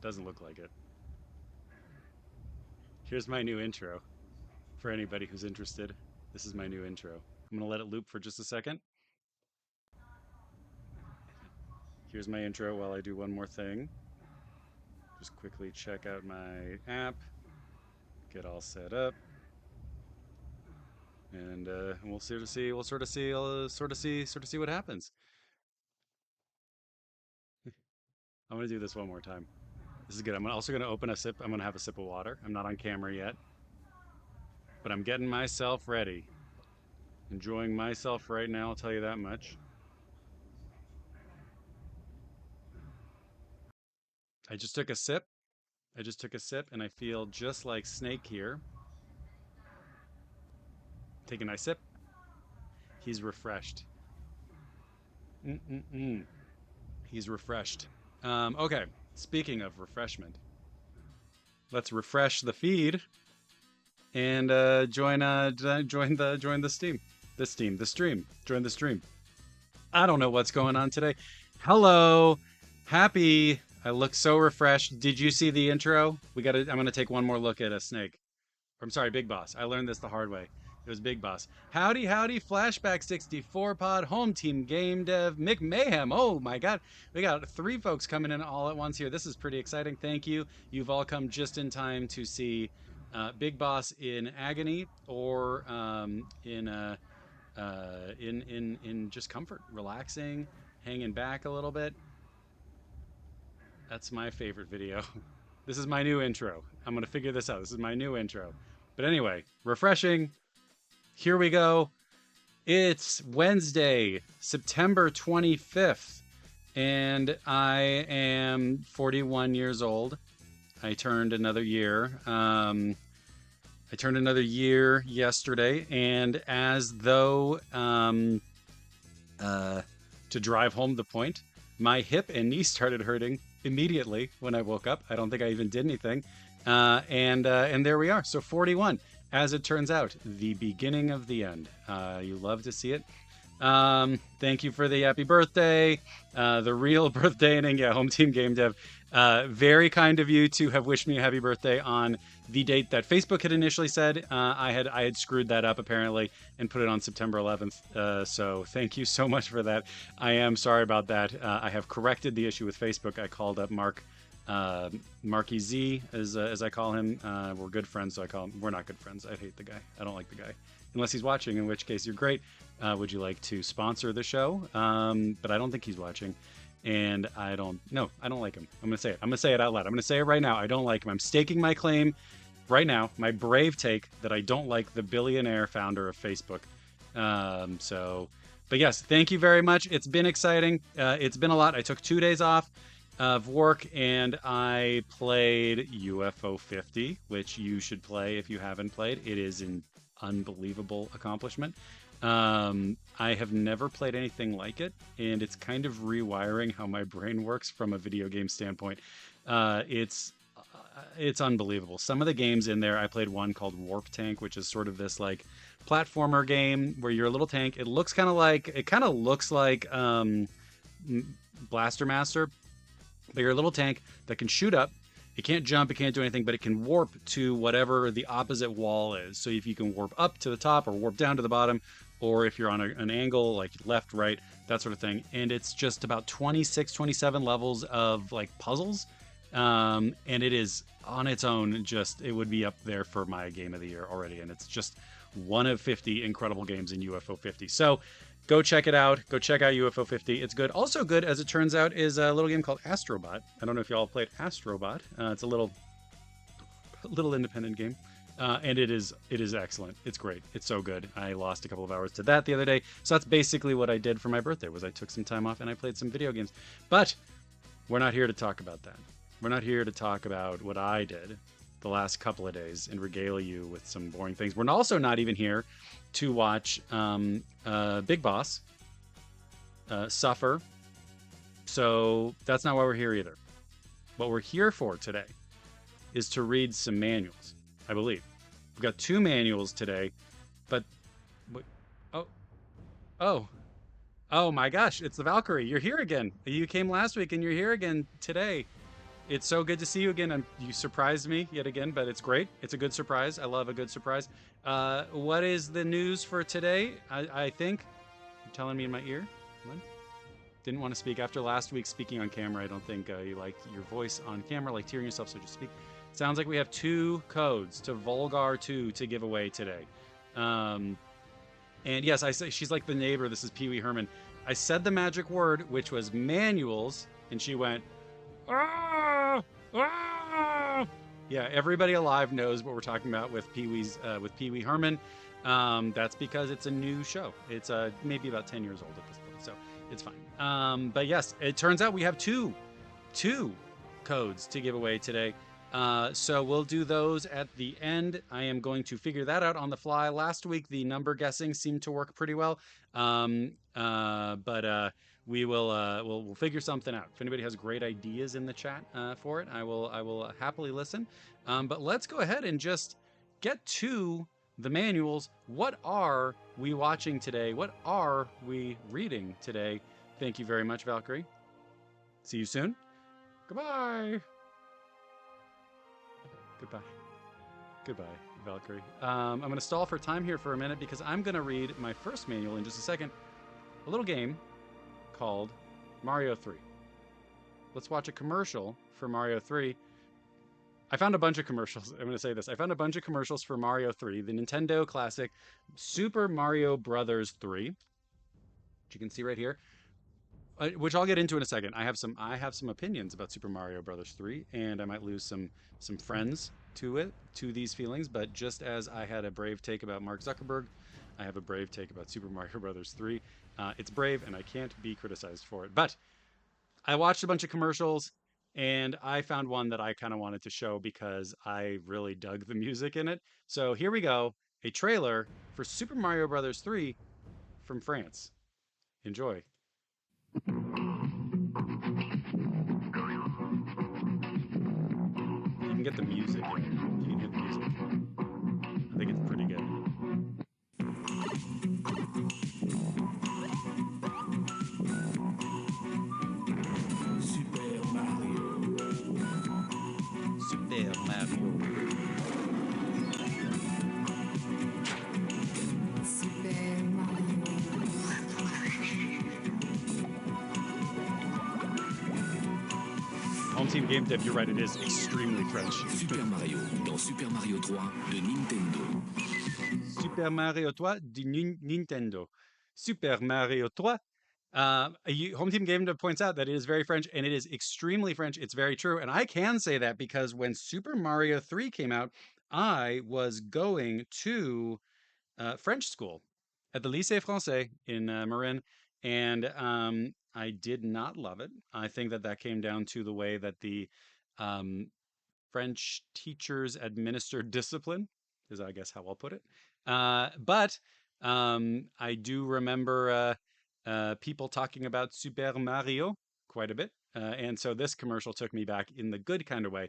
Doesn't look like it. Here's my new intro for anybody who's interested. This is my new intro. I'm going to let it loop for just a second. Here's my intro while I do one more thing. Just quickly check out my app, get all set up, and we'll sort of see what happens. I'm gonna do this one more time. This is good. I'm also gonna open a sip. I'm gonna have a sip of water. I'm not on camera yet, but I'm getting myself ready. Enjoying myself right now, I'll tell you that much. I just took a sip. I just took a sip and I feel just like Snake here. Take a nice sip. He's refreshed. Mm-mm-mm. He's refreshed. Okay, speaking of refreshment, let's refresh the feed and join the steam. The stream. Join the stream. I don't know what's going on today. Hello. Happy. I look so refreshed. Did you see the intro? I'm gonna take one more look at a snake. I'm sorry, Big Boss. I learned this the hard way. It was Big Boss. Howdy, howdy, Flashback 64 Pod, Home Team Game Dev, Mick Mayhem. Oh my God. We got 3 folks coming in all at once here. This is pretty exciting. Thank you. You've all come just in time to see Big Boss in agony or in just comfort, relaxing, hanging back a little bit. That's my favorite video. This is my new intro. I'm going to figure this out. This is my new intro. But anyway, refreshing. Here we go. It's Wednesday, September 25th, and I am 41 years old. I turned another year. I turned another year yesterday, and as though to drive home the point, my hip and knee started hurting immediately when I woke up. I don't think I even did anything, and there we are. So 41. As it turns out, the beginning of the end. You love to see it. Thank you for the happy birthday, the real birthday inning. Yeah, Home Team Game Dev. Very kind of you to have wished me a happy birthday on the date that Facebook had initially said. I had screwed that up apparently and put it on September 11th. So thank you so much for that. I am sorry about that. I have corrected the issue with Facebook. I called up Marky Z, as I call him. We're good friends, so I call him. We're not good friends. I hate the guy. I don't like the guy, unless he's watching, in which case you're great. Would you like to sponsor the show? But I don't think he's watching, and I don't like him. I'm gonna say it. I'm gonna say it out loud. I'm gonna say it right now. I don't like him. I'm staking my claim right now. My brave take that I don't like the billionaire founder of Facebook. But yes, thank you very much. It's been exciting. It's been a lot. I took 2 days off of work and I played UFO 50, which you should play if you haven't played. It is an unbelievable accomplishment. I have never played anything like it, and it's kind of rewiring how my brain works from a video game standpoint. It's unbelievable. Some of the games in there, I played one called Warp Tank, which is sort of this like platformer game where you're a little tank. It kind of looks like Blaster Master, but you're a little tank that can shoot up. It can't jump, it can't do anything, but it can warp to whatever the opposite wall is. So if you can warp up to the top or warp down to the bottom, or if you're on an angle like left, right, that sort of thing. And it's just about 26, 27 levels of like puzzles. And it is on its own, it would be up there for my game of the year already. And it's just one of 50 incredible games in UFO 50. So go check it out. Go check out UFO 50. It's good. Also good, as it turns out, is a little game called Astrobot. I don't know if y'all played Astrobot. It's a little independent game. And it is excellent. It's great. It's so good. I lost a couple of hours to that the other day. So that's basically what I did for my birthday, was I took some time off and I played some video games. But we're not here to talk about that. We're not here to talk about what I did the last couple of days and regale you with some boring things. We're also not even here to watch Big Boss suffer. So that's not why we're here either. What we're here for today is to read some manuals, I believe. We've got 2 manuals today, but oh my gosh, it's the Valkyrie. You're here again. You came last week and you're here again today. It's so good to see you again. You surprised me yet again, but it's great. It's a good surprise. I love a good surprise. What is the news for today? I think you're telling me in my ear. What? Didn't want to speak after last week speaking on camera. I don't think you liked your voice on camera, like hearing yourself, so just speak. Sounds like we have 2 codes to Volgar 2 to give away today. And yes, I say she's like the neighbor. This is Pee Wee Herman. I said the magic word, which was manuals, and she went, ah, ah. Yeah, everybody alive knows what we're talking about with Pee Wee Herman. That's because it's a new show. It's maybe about 10 years old at this point, so it's fine. But yes, it turns out we have two codes to give away today. So we'll do those at the end. I am going to figure that out on the fly. Last week, the number guessing seemed to work pretty well. But we will we'll figure something out. If anybody has great ideas in the chat for it, I will happily listen. But let's go ahead and just get to the manuals. What are we watching today? What are we reading today? Thank you very much, Valkyrie. See you soon. Goodbye. Goodbye, Valkyrie. I'm going to stall for time here for a minute because I'm going to read my first manual in just a second. A little game called Mario 3. Let's watch a commercial for Mario 3. I found a bunch of commercials. I'm going to say this. I found a bunch of commercials for Mario 3, the Nintendo classic Super Mario Brothers 3, which you can see right here. Which I'll get into in a second. I have some opinions about Super Mario Brothers 3, and I might lose some friends to these feelings. But just as I had a brave take about Mark Zuckerberg, I have a brave take about Super Mario Brothers 3. It's brave, and I can't be criticized for it. But I watched a bunch of commercials, and I found one that I kind of wanted to show because I really dug the music in it. So here we go, a trailer for Super Mario Brothers 3 from France. Enjoy. You can get the music. You can hear the music. I think it's pretty good. Super Mario. Super Mario. Home Team Game Dev, you're right, it is extremely French. Super Mario dans Super Mario 3 de Nintendo. Super Mario 3 de Nintendo. Super Mario 3. Home Team Game Dev points out that it is very French, and it is extremely French. It's very true. And I can say that because when Super Mario 3 came out, I was going to French school at the Lycée Français in Marin. And I did not love it. I think that came down to the way that the French teachers administered discipline, is I guess how I'll put it. But I do remember people talking about Super Mario quite a bit. And so this commercial took me back in the good kind of way.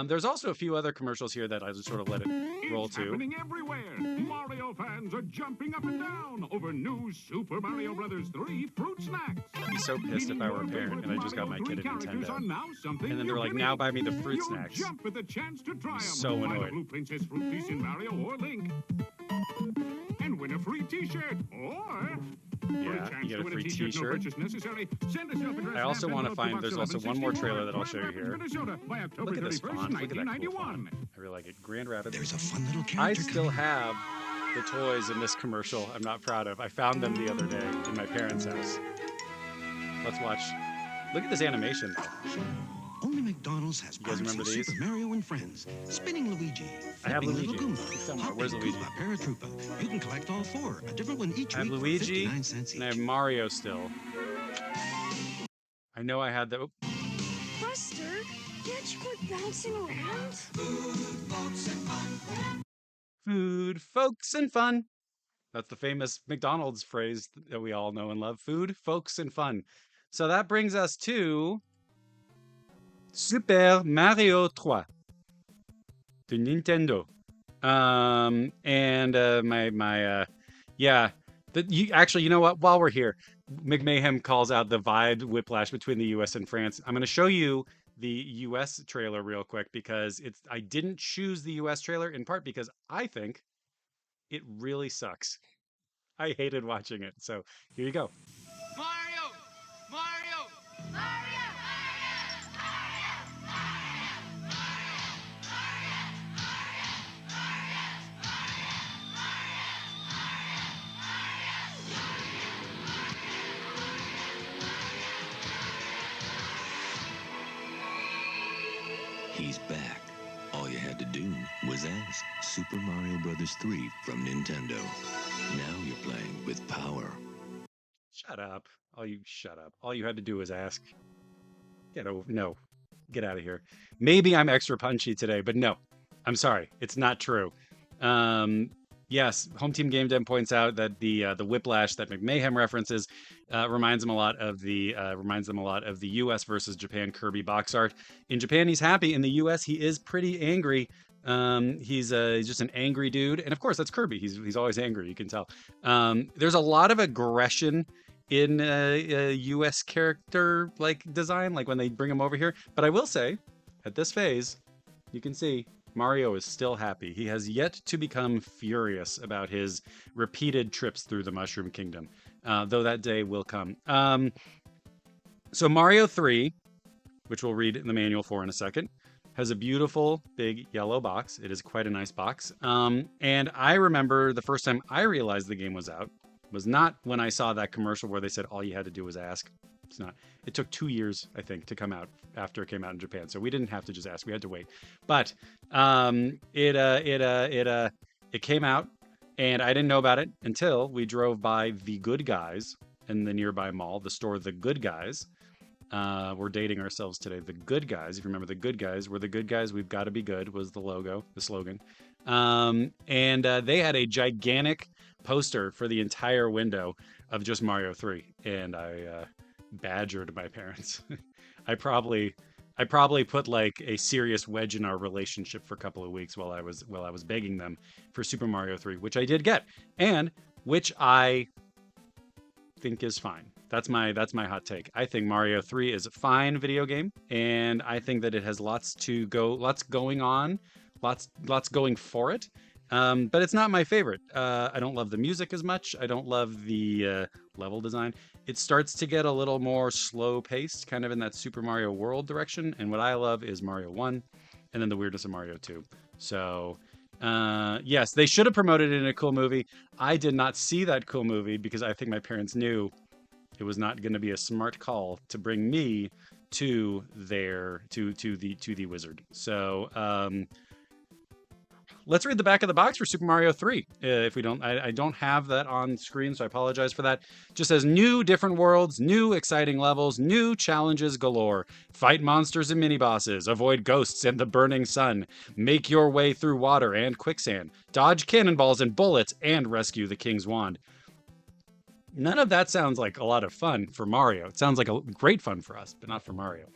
There's also a few other commercials here that I just sort of let it roll to. Happening everywhere. Mario fans are jumping up and down over new Super Mario Brothers 3 fruit snacks. I'd be so pissed if I were a parent and I just got my kid a Nintendo. And then they're like, now buy me the fruit snacks. Jump at the chance to try them. So annoyed. Blue Princess Fruit Piece in Mario or Link. And win a free t-shirt. Or... Yeah, you get a free t-shirt. I also want to find, there's also one more trailer that I'll show you here. Look at this font, look at that cool font. I really like it. Grand Rapids. There's a fun little character. I still have the toys in this commercial I'm not proud of. I found them the other day in my parents' house. Let's watch. Look at this animation though. Only McDonald's has you guys remember these? Super Mario and Friends, Spinning Luigi, I have Luigi. Goomba, Where's Luigi? Koopa, Paratroopa. You can collect all 4, a different one each I have week Luigi, for 59 cents each. and I have Mario still. I know I had the... Oh. Buster, can't you quit bouncing around? Food, folks, and fun. That's the famous McDonald's phrase that we all know and love. Food, folks, and fun. So that brings us to... Super Mario 3 de Nintendo. Actually, you know what? While we're here, McMahon calls out the vibe whiplash between the US and France. I'm going to show you the US trailer real quick because I didn't choose the US trailer in part because I think it really sucks. I hated watching it. So here you go. Mario! Mario! He's back. All you had to do was ask. Super Mario Brothers 3 from Nintendo. Now you're playing with power. Shut up. Shut up. All you had to do was ask. No. Get out of here. Maybe I'm extra punchy today, but no. I'm sorry. It's not true. Yes, Home Team Game Den points out that the whiplash that McMahon references reminds them a lot of the U.S. versus Japan Kirby box art. In Japan, he's happy. In the U.S., he is pretty angry. He's just an angry dude, and of course, that's Kirby. He's always angry. You can tell. There's a lot of aggression in U.S. character like design, like when they bring him over here. But I will say, at this phase, you can see Mario is still happy. He has yet to become furious about his repeated trips through the Mushroom Kingdom, though that day will come. So Mario 3, which we'll read in the manual for in a second, has a beautiful big yellow box. It is quite a nice box. And I remember the first time I realized the game was out was not when I saw that commercial where they said all you had to do was ask. It's not. It took 2 years, I think, to come out after it came out in Japan. So we didn't have to just ask. We had to wait. But it came out, and I didn't know about it until we drove by The Good Guys in the nearby mall, the store The Good Guys. We're dating ourselves today. The Good Guys. If you remember The Good Guys, we're the good guys. We've got to be good was the logo, the slogan. And they had a gigantic poster for the entire window of just Mario 3. And I badgered my parents. I probably put like a serious wedge in our relationship for a couple of weeks while I was begging them for Super Mario 3, which I did get, and which I think is fine. That's my hot take. I think Mario 3 is a fine video game, and I think that it has lots going on, lots going for it. But it's not my favorite. I don't love the music as much. I don't love the level design. It starts to get a little more slow paced, kind of in that Super Mario World direction. And what I love is Mario 1 and then the weirdness of Mario 2. So, yes, they should have promoted it in a cool movie. I did not see that cool movie because I think my parents knew it was not going to be a smart call to bring me to the wizard. So, let's read the back of the box for Super Mario 3. If we don't, I don't have that on screen, so I apologize for that. Just says new different worlds, new exciting levels, new challenges galore. Fight monsters and mini-bosses, avoid ghosts and the burning sun. Make your way through water and quicksand. Dodge cannonballs and bullets and rescue the King's Wand. None of that sounds like a lot of fun for Mario. It sounds like a great fun for us, but not for Mario.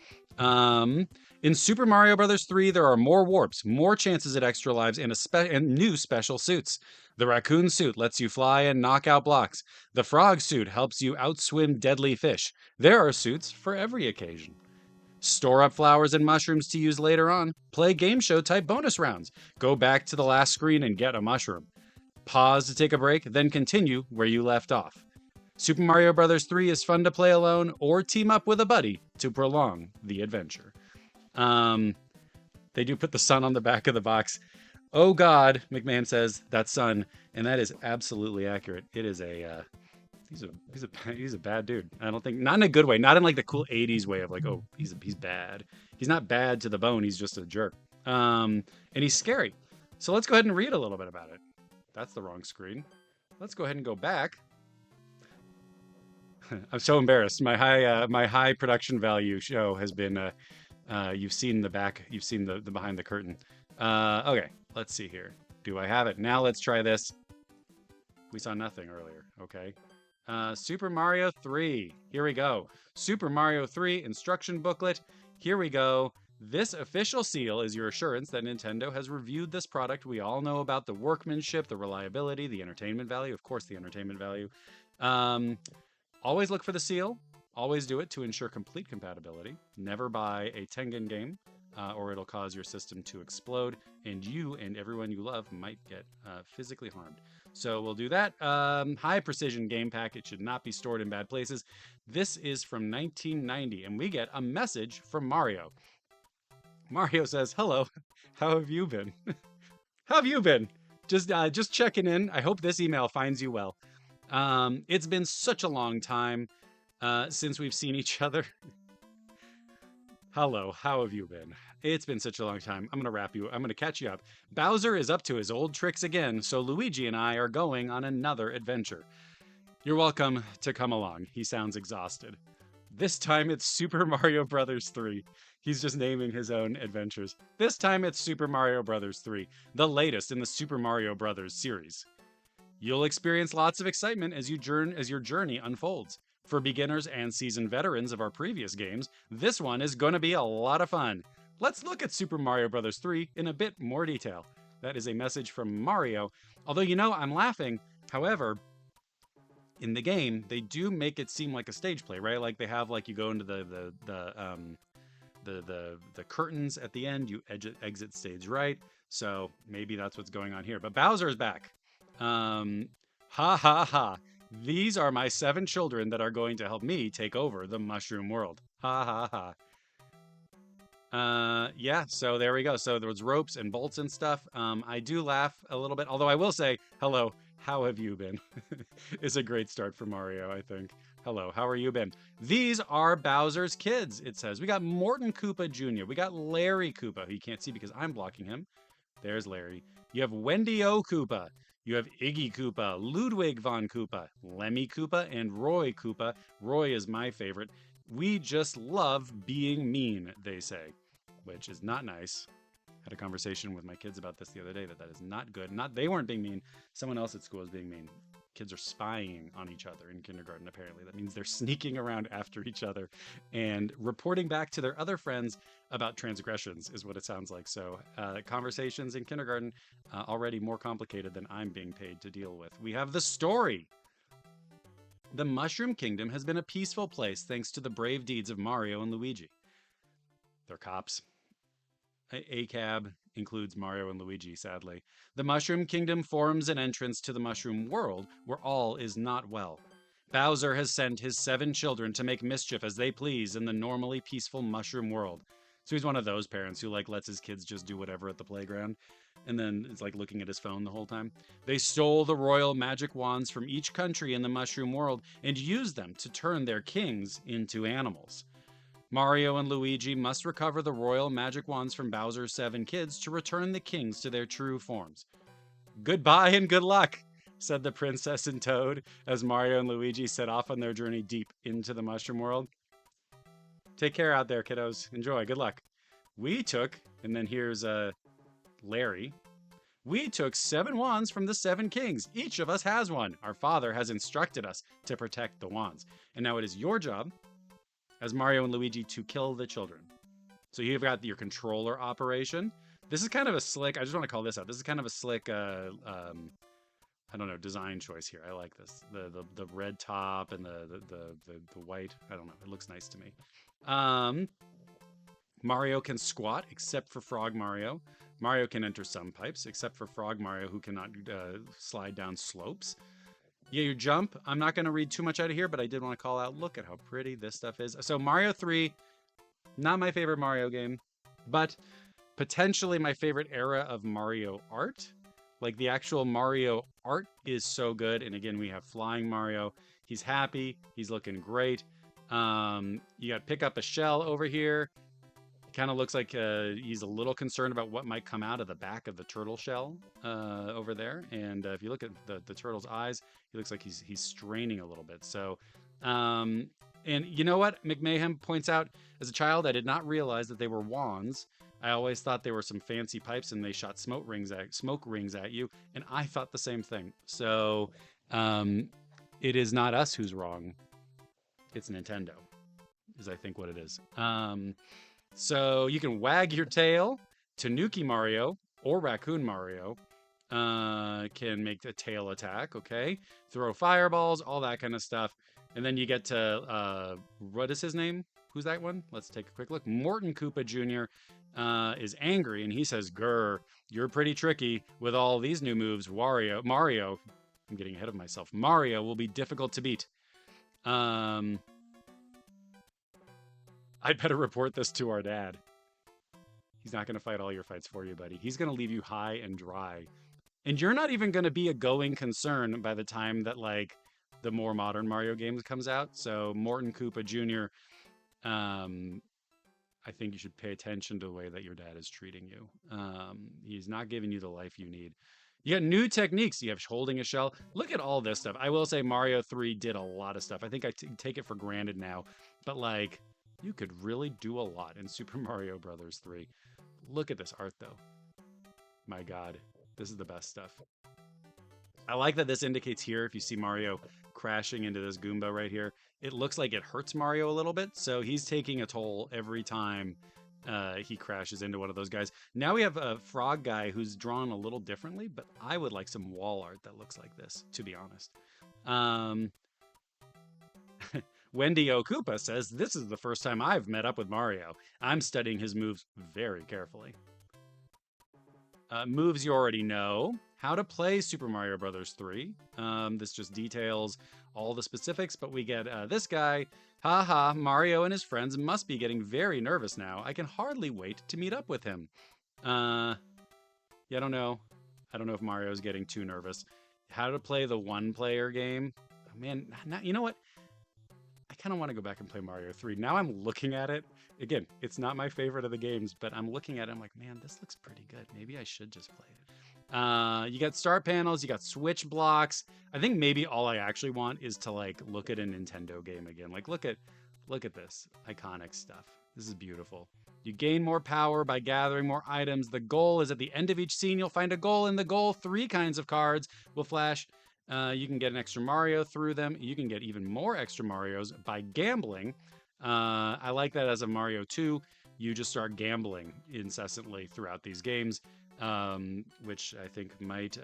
In Super Mario Bros. 3, there are more warps, more chances at extra lives, and new special suits. The raccoon suit lets you fly and knock out blocks. The frog suit helps you outswim deadly fish. There are suits for every occasion. Store up flowers and mushrooms to use later on. Play game show type bonus rounds. Go back to the last screen and get a mushroom. Pause to take a break, then continue where you left off. Super Mario Bros. 3 is fun to play alone or team up with a buddy to prolong the adventure. They do put the sun on the back of the box. Oh God, McMahon says, that sun, and that is absolutely accurate. It is he's a bad dude. I don't think, not in a good way, not in like the cool 80s way of like, oh, he's bad. He's not bad to the bone, he's just a jerk. And he's scary. So let's go ahead and read a little bit about it. That's the wrong screen. Let's go ahead and go back. I'm so embarrassed. My high production value show has been you've seen the back, you've seen the behind the curtain. Okay, let's see here. Do I have it? Now let's try this. We saw nothing earlier. Okay. Super Mario 3. Here we go. Super Mario 3 instruction booklet. Here we go. This official seal is your assurance that Nintendo has reviewed this product. We all know about the workmanship, the reliability, the entertainment value. Of course, the entertainment value. Always look for the seal. Always do it to ensure complete compatibility. Never buy a Tengen game, or it'll cause your system to explode, and you and everyone you love might get physically harmed. So we'll do that. High precision game pack. It should not be stored in bad places. This is from 1990, and we get a message from Mario. Mario says, "Hello, how have you been? How have you been? Just checking in. I hope this email finds you well. It's been such a long time since we've seen each other. Hello, how have you been? It's been such a long time. I'm gonna catch you up. Bowser is up to his old tricks again, so Luigi and I are going on another adventure. You're welcome to come along." He sounds exhausted. This time it's Super Mario Bros. 3. He's just naming his own adventures. This time it's Super Mario Bros. 3, the latest in the Super Mario Bros. Series. You'll experience lots of excitement as your journey unfolds. For beginners and seasoned veterans of our previous games, this one is going to be a lot of fun. Let's look at Super Mario Bros. 3 in a bit more detail. That is a message from Mario. Although, I'm laughing. However, in the game, they do make it seem like a stage play, right? Like they have, like, you go into the curtains at the end, you exit stage right. So maybe that's what's going on here. But Bowser is back. Ha ha ha. These are my 7 children that are going to help me take over the Mushroom World. Ha ha ha. Yeah, so there we go. So there was ropes and bolts and stuff. I do laugh a little bit, although I will say, hello, how have you been? It's a great start for Mario, I think. Hello, how are you been? These are Bowser's kids, it says. We got Morton Koopa Jr. We got Larry Koopa, who you can't see because I'm blocking him. There's Larry. You have Wendy O. Koopa. You have Iggy Koopa, Ludwig von Koopa, Lemmy Koopa, and Roy Koopa. Roy is my favorite. We just love being mean, they say, which is not nice. Had a conversation with my kids about this the other day, that is not good. They weren't being mean. Someone else at school is being mean. Kids are spying on each other in kindergarten, apparently. That means they're sneaking around after each other and reporting back to their other friends about transgressions, is what it sounds like. So conversations in kindergarten already more complicated than I'm being paid to deal with. We have the story. The Mushroom Kingdom has been a peaceful place thanks to the brave deeds of Mario and Luigi. They're cops. ACAB includes Mario and Luigi, sadly. The Mushroom Kingdom forms an entrance to the Mushroom World, where all is not well. Bowser has sent his 7 children to make mischief as they please in the normally peaceful Mushroom World. So he's one of those parents who lets his kids just do whatever at the playground, and then is looking at his phone the whole time. They stole the royal magic wands from each country in the Mushroom World and used them to turn their kings into animals. Mario and Luigi must recover the royal magic wands from Bowser's 7 kids to return the kings to their true forms. Goodbye and good luck, said the princess and Toad as Mario and Luigi set off on their journey deep into the Mushroom World. Take care out there, kiddos. Enjoy. Good luck. And then here's Larry. We took 7 wands from the 7 kings. Each of us has one. Our father has instructed us to protect the wands. And now it is your job as Mario and Luigi to kill the children. So you've got your controller operation. This is kind of a slick, I just want to call this out. This is kind of a slick, design choice here. I like this. The red top and the white. I don't know. It looks nice to me. Mario can squat, except for Frog Mario. Mario can enter some pipes, except for Frog Mario, who cannot slide down slopes. Yeah, your jump. I'm not going to read too much out of here, but I did want to call out, look at how pretty this stuff is. So Mario 3, not my favorite Mario game, but potentially my favorite era of Mario art. Like, the actual Mario art is so good. And again, we have Flying Mario. He's happy. He's looking great. You got Pick Up a Shell over here. Kind of looks like he's a little concerned about what might come out of the back of the turtle shell over there. And if you look at the turtle's eyes, he looks like he's straining a little bit. So, and you know what? McMahon points out, as a child, I did not realize that they were wands. I always thought they were some fancy pipes and they shot smoke rings at you. And I thought the same thing. So it is not us who's wrong. It's Nintendo, is I think what it is. So you can wag your tail. Tanuki Mario or Raccoon Mario can make a tail attack, okay? Throw fireballs, all that kind of stuff. And then you get to, what is his name? Who's that one? Let's take a quick look. Morton Koopa Jr. Is angry, and he says, "Grr, you're pretty tricky with all these new moves. Mario, I'm getting ahead of myself. Mario will be difficult to beat. I'd better report this to our dad. He's not going to fight all your fights for you, buddy. He's going to leave you high and dry. And you're not even going to be a going concern by the time that, like, the more modern Mario games comes out. So Morton Koopa Jr., I think you should pay attention to the way that your dad is treating you. He's not giving you the life you need. You got new techniques. You have holding a shell. Look at all this stuff. I will say Mario 3 did a lot of stuff. I think I take it for granted now. But, like, you could really do a lot in Super Mario Brothers 3. Look at this art, though. My God, this is the best stuff. I like that this indicates here, if you see Mario crashing into this Goomba right here, it looks like it hurts Mario a little bit. So he's taking a toll every time he crashes into one of those guys. Now we have a frog guy who's drawn a little differently, but I would like some wall art that looks like this, to be honest. Wendy O'Koopa says, "This is the first time I've met up with Mario. I'm studying his moves very carefully." Moves you already know. How to play Super Mario Brothers 3. This just details all the specifics, but we get this guy. Haha, Mario and his friends must be getting very nervous now. I can hardly wait to meet up with him. Yeah, I don't know. I don't know if Mario's getting too nervous. How to play the one-player game. Man, you know what? I kind of want to go back and play Mario 3. Now I'm looking at it. Again, it's not my favorite of the games, but I'm looking at it. I'm like, man, this looks pretty good. Maybe I should just play it. You got start panels. You got switch blocks. I think maybe all I actually want is to, like, look at a Nintendo game again. Like, look at this iconic stuff. This is beautiful. You gain more power by gathering more items. The goal is at the end of each scene, you'll find a goal. In the goal, 3 kinds of cards will flash. You can get an extra Mario through them. You can get even more extra Marios by gambling. I like that as a Mario 2, you just start gambling incessantly throughout these games, which I think might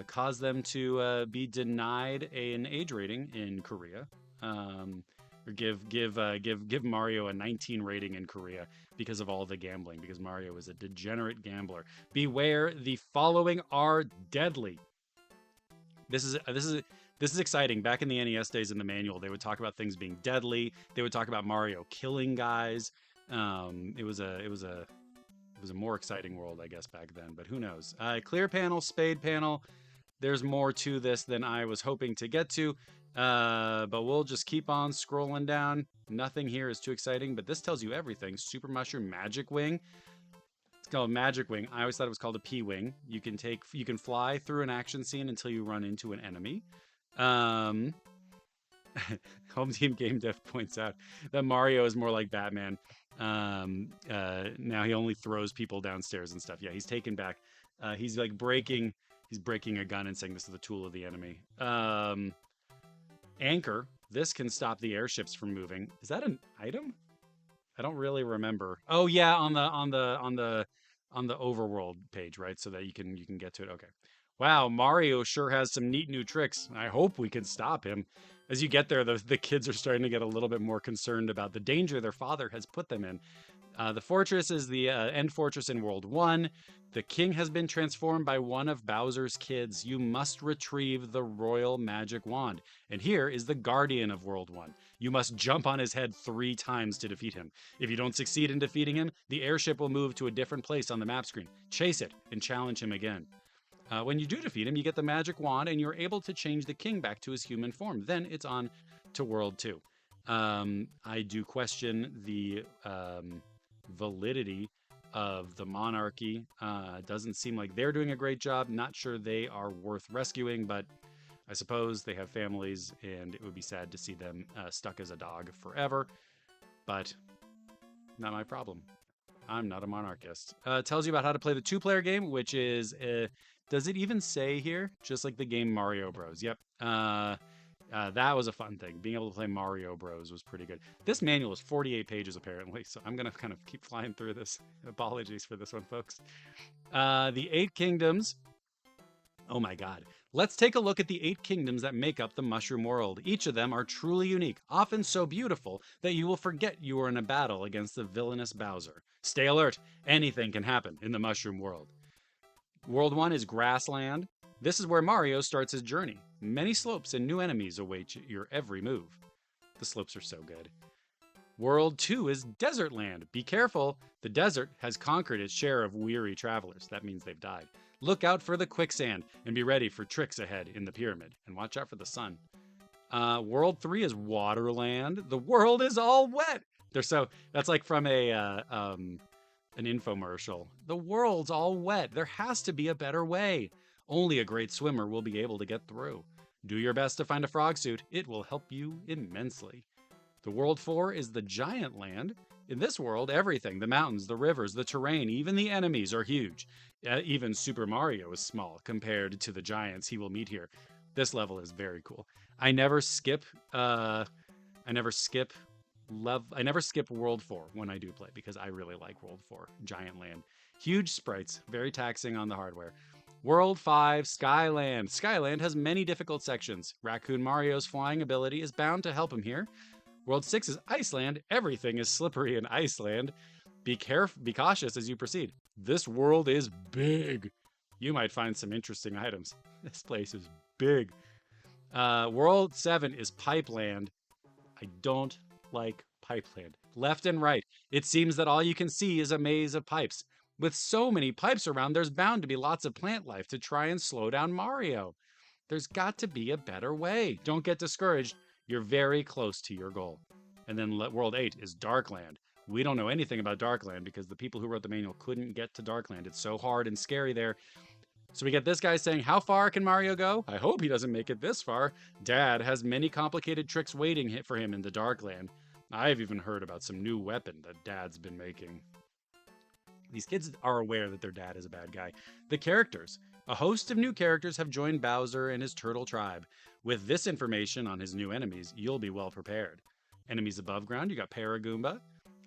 cause them to be denied an age rating in Korea. Or give Mario a 19 rating in Korea because of all the gambling, because Mario is a degenerate gambler. Beware, the following are deadly. This is exciting. Back in the NES days in the manual, they would talk about things being deadly. They would talk about Mario killing guys. It was a more exciting world, I guess, back then, but who knows? Clear panel, spade panel. There's more to this than I was hoping to get to, but we'll just keep on scrolling down. Nothing here is too exciting, but this tells you everything. Super Mushroom Magic Wing. It's called Magic Wing. I always thought it was called a P-Wing. You can fly through an action scene until you run into an enemy. Home Team Game Dev points out that Mario is more like Batman. Now he only throws people downstairs and stuff. Yeah, he's taken back. He's like breaking a gun and saying this is the tool of the enemy. Anchor. This can stop the airships from moving. Is that an item? I don't really remember. Oh yeah, on the overworld page, right? So that you can get to it. Okay. Wow, Mario sure has some neat new tricks. I hope we can stop him. As you get there, the kids are starting to get a little bit more concerned about the danger their father has put them in. The fortress is the end fortress in World 1. The king has been transformed by one of Bowser's kids. You must retrieve the royal magic wand. And here is the guardian of World 1. You must jump on his head 3 times to defeat him. If you don't succeed in defeating him, the airship will move to a different place on the map screen. Chase it and challenge him again. When you do defeat him, you get the magic wand and you're able to change the king back to his human form. Then it's on to World 2. I do question the validity of the monarchy. Doesn't seem like they're doing a great job. Not sure they are worth rescuing, but I suppose they have families and it would be sad to see them stuck as a dog forever. But not my problem. I'm not a monarchist. Tells you about how to play the 2-player game, which is... does it even say here? Just like the game Mario Bros. Yep. That was a fun thing. Being able to play Mario Bros. Was pretty good. This manual is 48 pages, apparently, so I'm going to kind of keep flying through this. Apologies for this one, folks. The 8 Kingdoms. Oh my God. Let's take a look at the 8 kingdoms that make up the Mushroom World. Each of them are truly unique, often so beautiful that you will forget you are in a battle against the villainous Bowser. Stay alert, anything can happen in the Mushroom World. World 1 is Grassland. This is where Mario starts his journey. Many slopes and new enemies await your every move. The slopes are so good. World 2 is Desert Land. Be careful, the desert has conquered its share of weary travelers. That means they've died. Look out for the quicksand and be ready for tricks ahead in the pyramid. And watch out for the sun. World 3 is Waterland. The world is all wet. That's like from an infomercial. The world's all wet. There has to be a better way. Only a great swimmer will be able to get through. Do your best to find a frog suit. It will help you immensely. The World 4 is the Giant Land. In this world, everything, the mountains, the rivers, the terrain, even the enemies are huge. Even Super Mario is small compared to the giants he will meet here. This level is very cool. I never skip World 4 when I do play because I really like World 4, Giant Land. Huge sprites, very taxing on the hardware. World 5, Skyland. Skyland has many difficult sections. Raccoon Mario's flying ability is bound to help him here. World 6 is Iceland. Everything is slippery in Iceland. Be cautious as you proceed. This world is big. You might find some interesting items. This place is big. World 7 is Pipeland. I don't like Pipeland. Left and right, it seems that all you can see is a maze of pipes. With so many pipes around, there's bound to be lots of plant life to try and slow down Mario. There's got to be a better way. Don't get discouraged. You're very close to your goal. And then World 8 is Darkland. We don't know anything about Darkland because the people who wrote the manual couldn't get to Darkland. It's so hard and scary there. So we get this guy saying, how far can Mario go? I hope he doesn't make it this far. Dad has many complicated tricks waiting for him in the Darkland. I've even heard about some new weapon that Dad's been making. These kids are aware that their dad is a bad guy. The characters. A host of new characters have joined Bowser and his turtle tribe. With this information on his new enemies, you'll be well prepared. Enemies above ground, you got Paragoomba.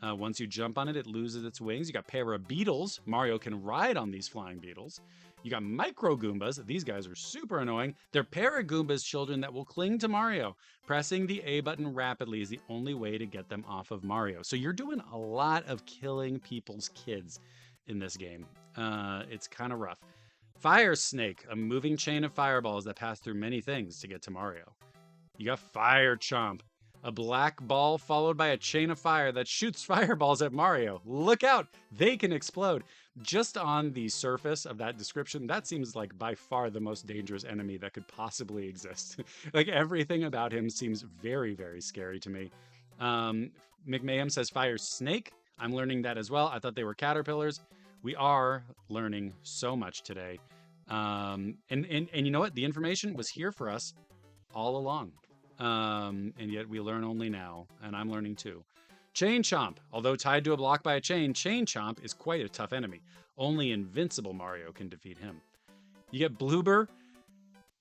Once you jump on it, it loses its wings. You got Para-Beetles. Mario can ride on these flying beetles. You got Micro Goombas. These guys are super annoying. They're Paragoomba's children that will cling to Mario. Pressing the A button rapidly is the only way to get them off of Mario. So you're doing a lot of killing people's kids in this game. It's kind of rough. Fire Snake, a moving chain of fireballs that pass through many things to get to Mario. You got Fire Chomp, a black ball followed by a chain of fire that shoots fireballs at Mario. Look out, they can explode. Just on the surface of that description, that seems like by far the most dangerous enemy that could possibly exist. Like everything about him seems very, very scary to me. McMahon says Fire Snake. I'm learning that as well. I thought they were caterpillars. We are learning so much today. And you know what? The information was here for us all along. And yet we learn only now, and I'm learning too. Chain Chomp. Although tied to a block by a chain, Chain Chomp is quite a tough enemy. Only invincible Mario can defeat him. You get Bloober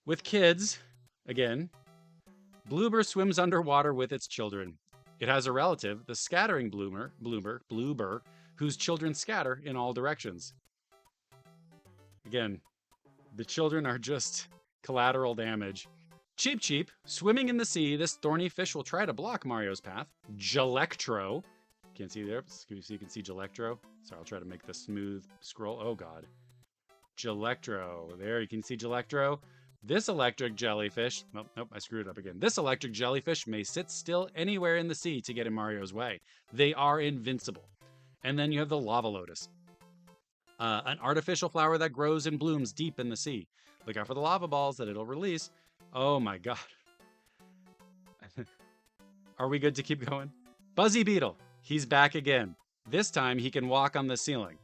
with kids. Again, Bloober swims underwater with its children. It has a relative, the scattering Bloober, whose children scatter in all directions. Again, the children are just collateral damage. Cheep Cheep, swimming in the sea, this thorny fish will try to block Mario's path. Gelectro, can't see there, so you can see Gelectro. Sorry, I'll try to make the smooth scroll. Oh god. Gelectro, there you can see Gelectro. This electric jellyfish, nope, I screwed it up again. This electric jellyfish may sit still anywhere in the sea to get in Mario's way. They are invincible. And then you have the Lava Lotus, an artificial flower that grows and blooms deep in the sea. Look out for the lava balls that it'll release. Oh my god. Are we good to keep going? Buzzy Beetle, he's back again. This time he can walk on the ceiling.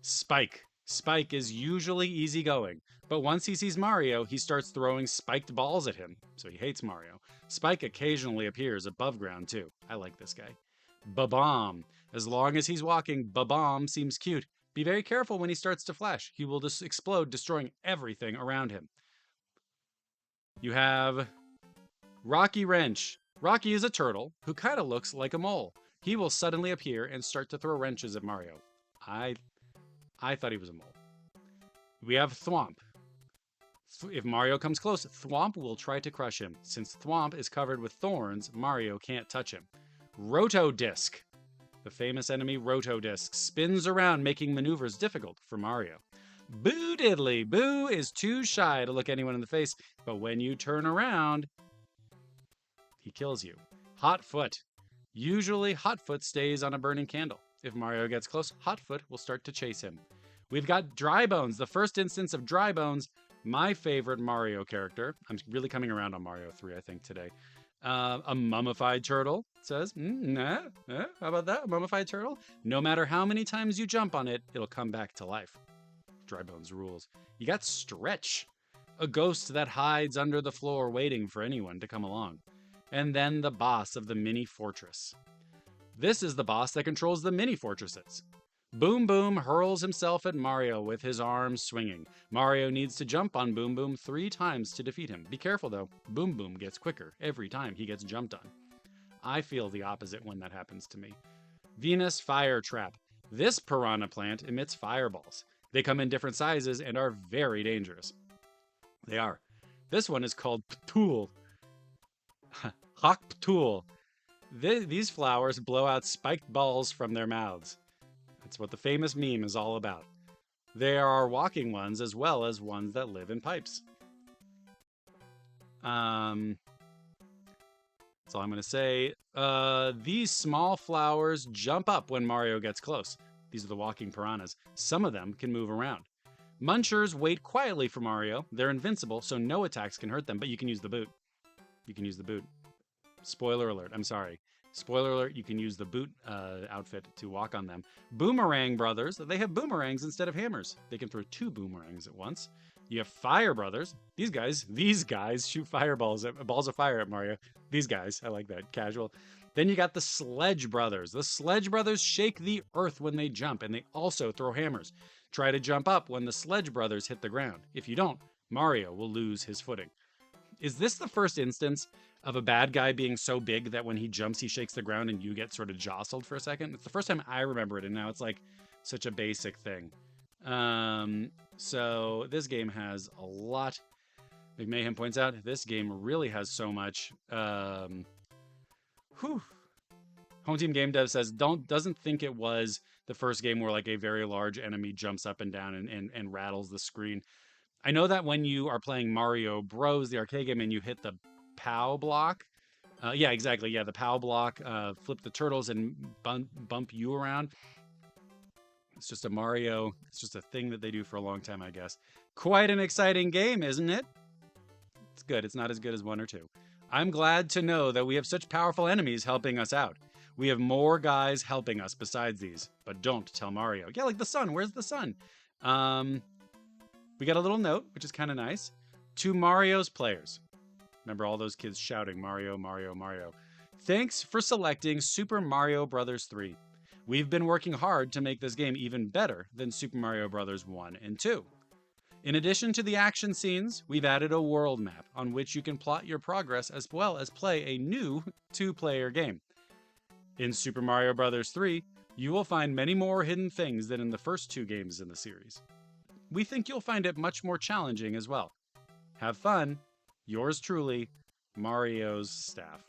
Spike. Spike is usually easygoing, but once he sees Mario, he starts throwing spiked balls at him, so he hates Mario. Spike occasionally appears above ground too. I like this guy. Babomb. As long as he's walking, Babomb seems cute. Be very careful when he starts to flash. He will just explode, destroying everything around him. You have Rocky Wrench. Rocky is a turtle who kind of looks like a mole. He will suddenly appear and start to throw wrenches at Mario. I thought he was a mole. We have Thwomp. If Mario comes close, Thwomp will try to crush him. Since Thwomp is covered with thorns, Mario can't touch him. Rotodisc. The famous enemy Rotodisc spins around, making maneuvers difficult for Mario. Boo Diddly. Boo is too shy to look anyone in the face, but when you turn around, he kills you. Hotfoot. Usually, Hotfoot stays on a burning candle. If Mario gets close, Hotfoot will start to chase him. We've got Dry Bones, the first instance of Dry Bones, my favorite Mario character. I'm really coming around on Mario 3, I think, today. A mummified turtle says, how about that? A mummified turtle? No matter how many times you jump on it, it'll come back to life. Dry Bones rules. You got Stretch, a ghost that hides under the floor waiting for anyone to come along. And then the boss of the mini fortress. This is the boss that controls the mini fortresses. Boom Boom hurls himself at Mario with his arms swinging. Mario needs to jump on Boom Boom 3 times to defeat him. Be careful though, Boom Boom gets quicker every time he gets jumped on. I feel the opposite when that happens to me. Venus Fire Trap. This piranha plant emits fireballs. They come in different sizes and are very dangerous. They are. This one is called Ptool. Hawk Ptool. These flowers blow out spiked balls from their mouths. That's what the famous meme is all about. There are walking ones as well as ones that live in pipes. That's all I'm going to say. These small flowers jump up when Mario gets close. These are the walking piranhas. Some of them can move around. Munchers wait quietly for Mario. They're invincible, so no attacks can hurt them, but you can use the boot. You can use the boot. Spoiler alert, I'm sorry. Spoiler alert, you can use the boot outfit to walk on them. Boomerang Brothers, they have boomerangs instead of hammers. They can throw 2 boomerangs at once. You have Fire Brothers. These guys shoot balls of fire at Mario. These guys, I like that, casual. Then you got the Sledge Brothers. The Sledge Brothers shake the earth when they jump, and they also throw hammers. Try to jump up when the Sledge Brothers hit the ground. If you don't, Mario will lose his footing. Is this the first instance of a bad guy being so big that when he jumps, he shakes the ground and you get sort of jostled for a second? It's the first time I remember it, and now it's like such a basic thing. So this game has a lot. McMahon points out this game really has so much. Home Team Game Dev says doesn't think it was the first game where like a very large enemy jumps up and down and rattles the screen. I know that when you are playing Mario Bros, the arcade game, and you hit the POW block, yeah, exactly, yeah, the POW block, flip the turtles and bump you around. It's just it's just a thing that they do for a long time, I guess. Quite an exciting game, isn't it? It's good. It's not as good as 1 or 2. I'm glad to know that we have such powerful enemies helping us out. We have more guys helping us besides these, but don't tell Mario. Yeah, like the sun. Where's the sun? We got a little note, which is kind of nice. To Mario's players. Remember all those kids shouting, Mario, Mario, Mario. Thanks for selecting Super Mario Bros. 3. We've been working hard to make this game even better than Super Mario Bros. 1 and 2. In addition to the action scenes, we've added a world map on which you can plot your progress as well as play a new 2-player game. In Super Mario Bros. 3, you will find many more hidden things than in the first 2 games in the series. We think you'll find it much more challenging as well. Have fun. Yours truly, Mario's staff.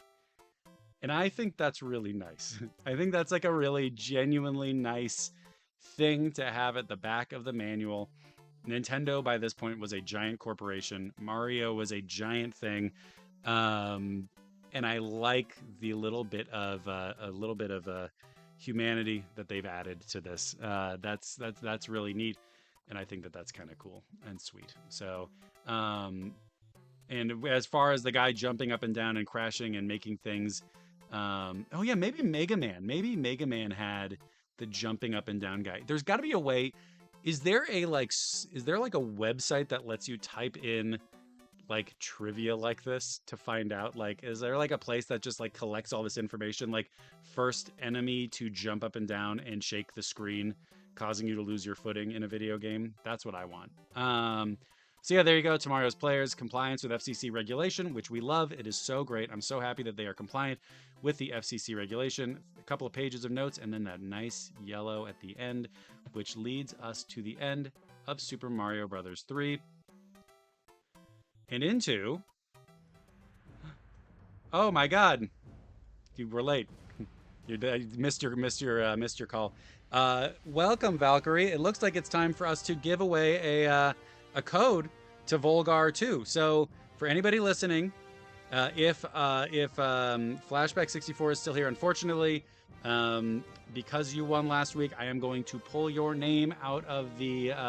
And I think that's really nice. I think that's like a really genuinely nice thing to have at the back of the manual. Nintendo by this point was a giant corporation. Mario was a giant thing. And I like the little bit of humanity that they've added to this. That's really neat. And I think that that's kind of cool and sweet. So, and as far as the guy jumping up and down and crashing and making things, oh yeah, maybe Mega Man. Maybe Mega Man had the jumping up and down guy. There's got to be a way. Is there like a website that lets you type in like trivia like this to find out? Like, is there like a place that just like collects all this information? Like first enemy to jump up and down and shake the screen, causing you to lose your footing in a video game. That's what I want. So yeah, there you go. Tomorrow's players, compliance with FCC regulation, which we love. It is so great. I'm so happy that they are compliant with the FCC regulation. A couple of pages of notes and then that nice yellow at the end, which leads us to the end of Super Mario Bros. 3. and into... Oh my God, you were late. You missed your call. Welcome, Valkyrie. It looks like it's time for us to give away a code to Volgar 2. So for anybody listening, if Flashback 64 is still here, unfortunately, because you won last week, I am going to pull your name out of the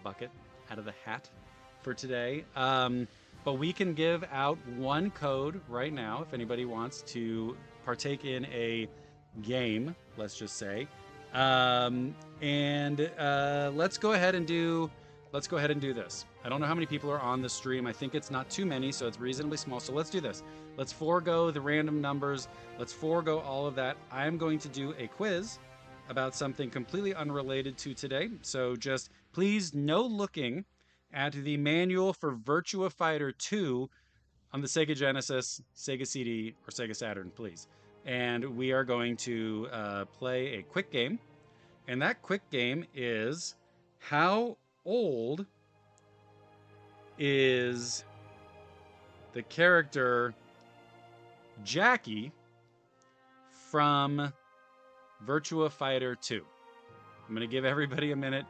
bucket, out of the hat for today. But we can give out one code right now if anybody wants to partake in a game, let's just say. Let's go ahead and do this. I don't know how many people are on the stream. I think it's not too many, so it's reasonably small. So let's do this. Let's forego the random numbers. Let's forego all of that. I'm going to do a quiz about something completely unrelated to today. So just please no looking at the manual for Virtua Fighter 2 on the Sega Genesis, Sega CD, or Sega Saturn, please. And we are going to play a quick game. And that quick game is, how old is the character Jackie from Virtua Fighter 2? I'm going to give everybody a minute.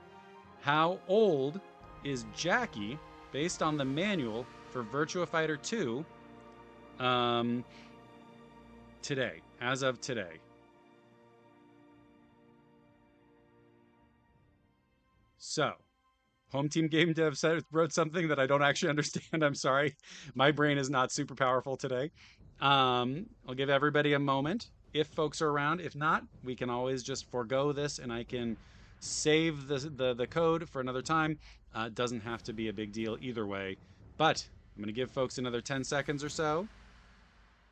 How old is Jackie, based on the manual for Virtua Fighter 2, today, as of today? So, Home Team Game Dev wrote something that I don't actually understand. I'm sorry. My brain is not super powerful today. I'll give everybody a moment if folks are around. If not, we can always just forego this and I can save the code for another time. It doesn't have to be a big deal either way. But I'm going to give folks another 10 seconds or so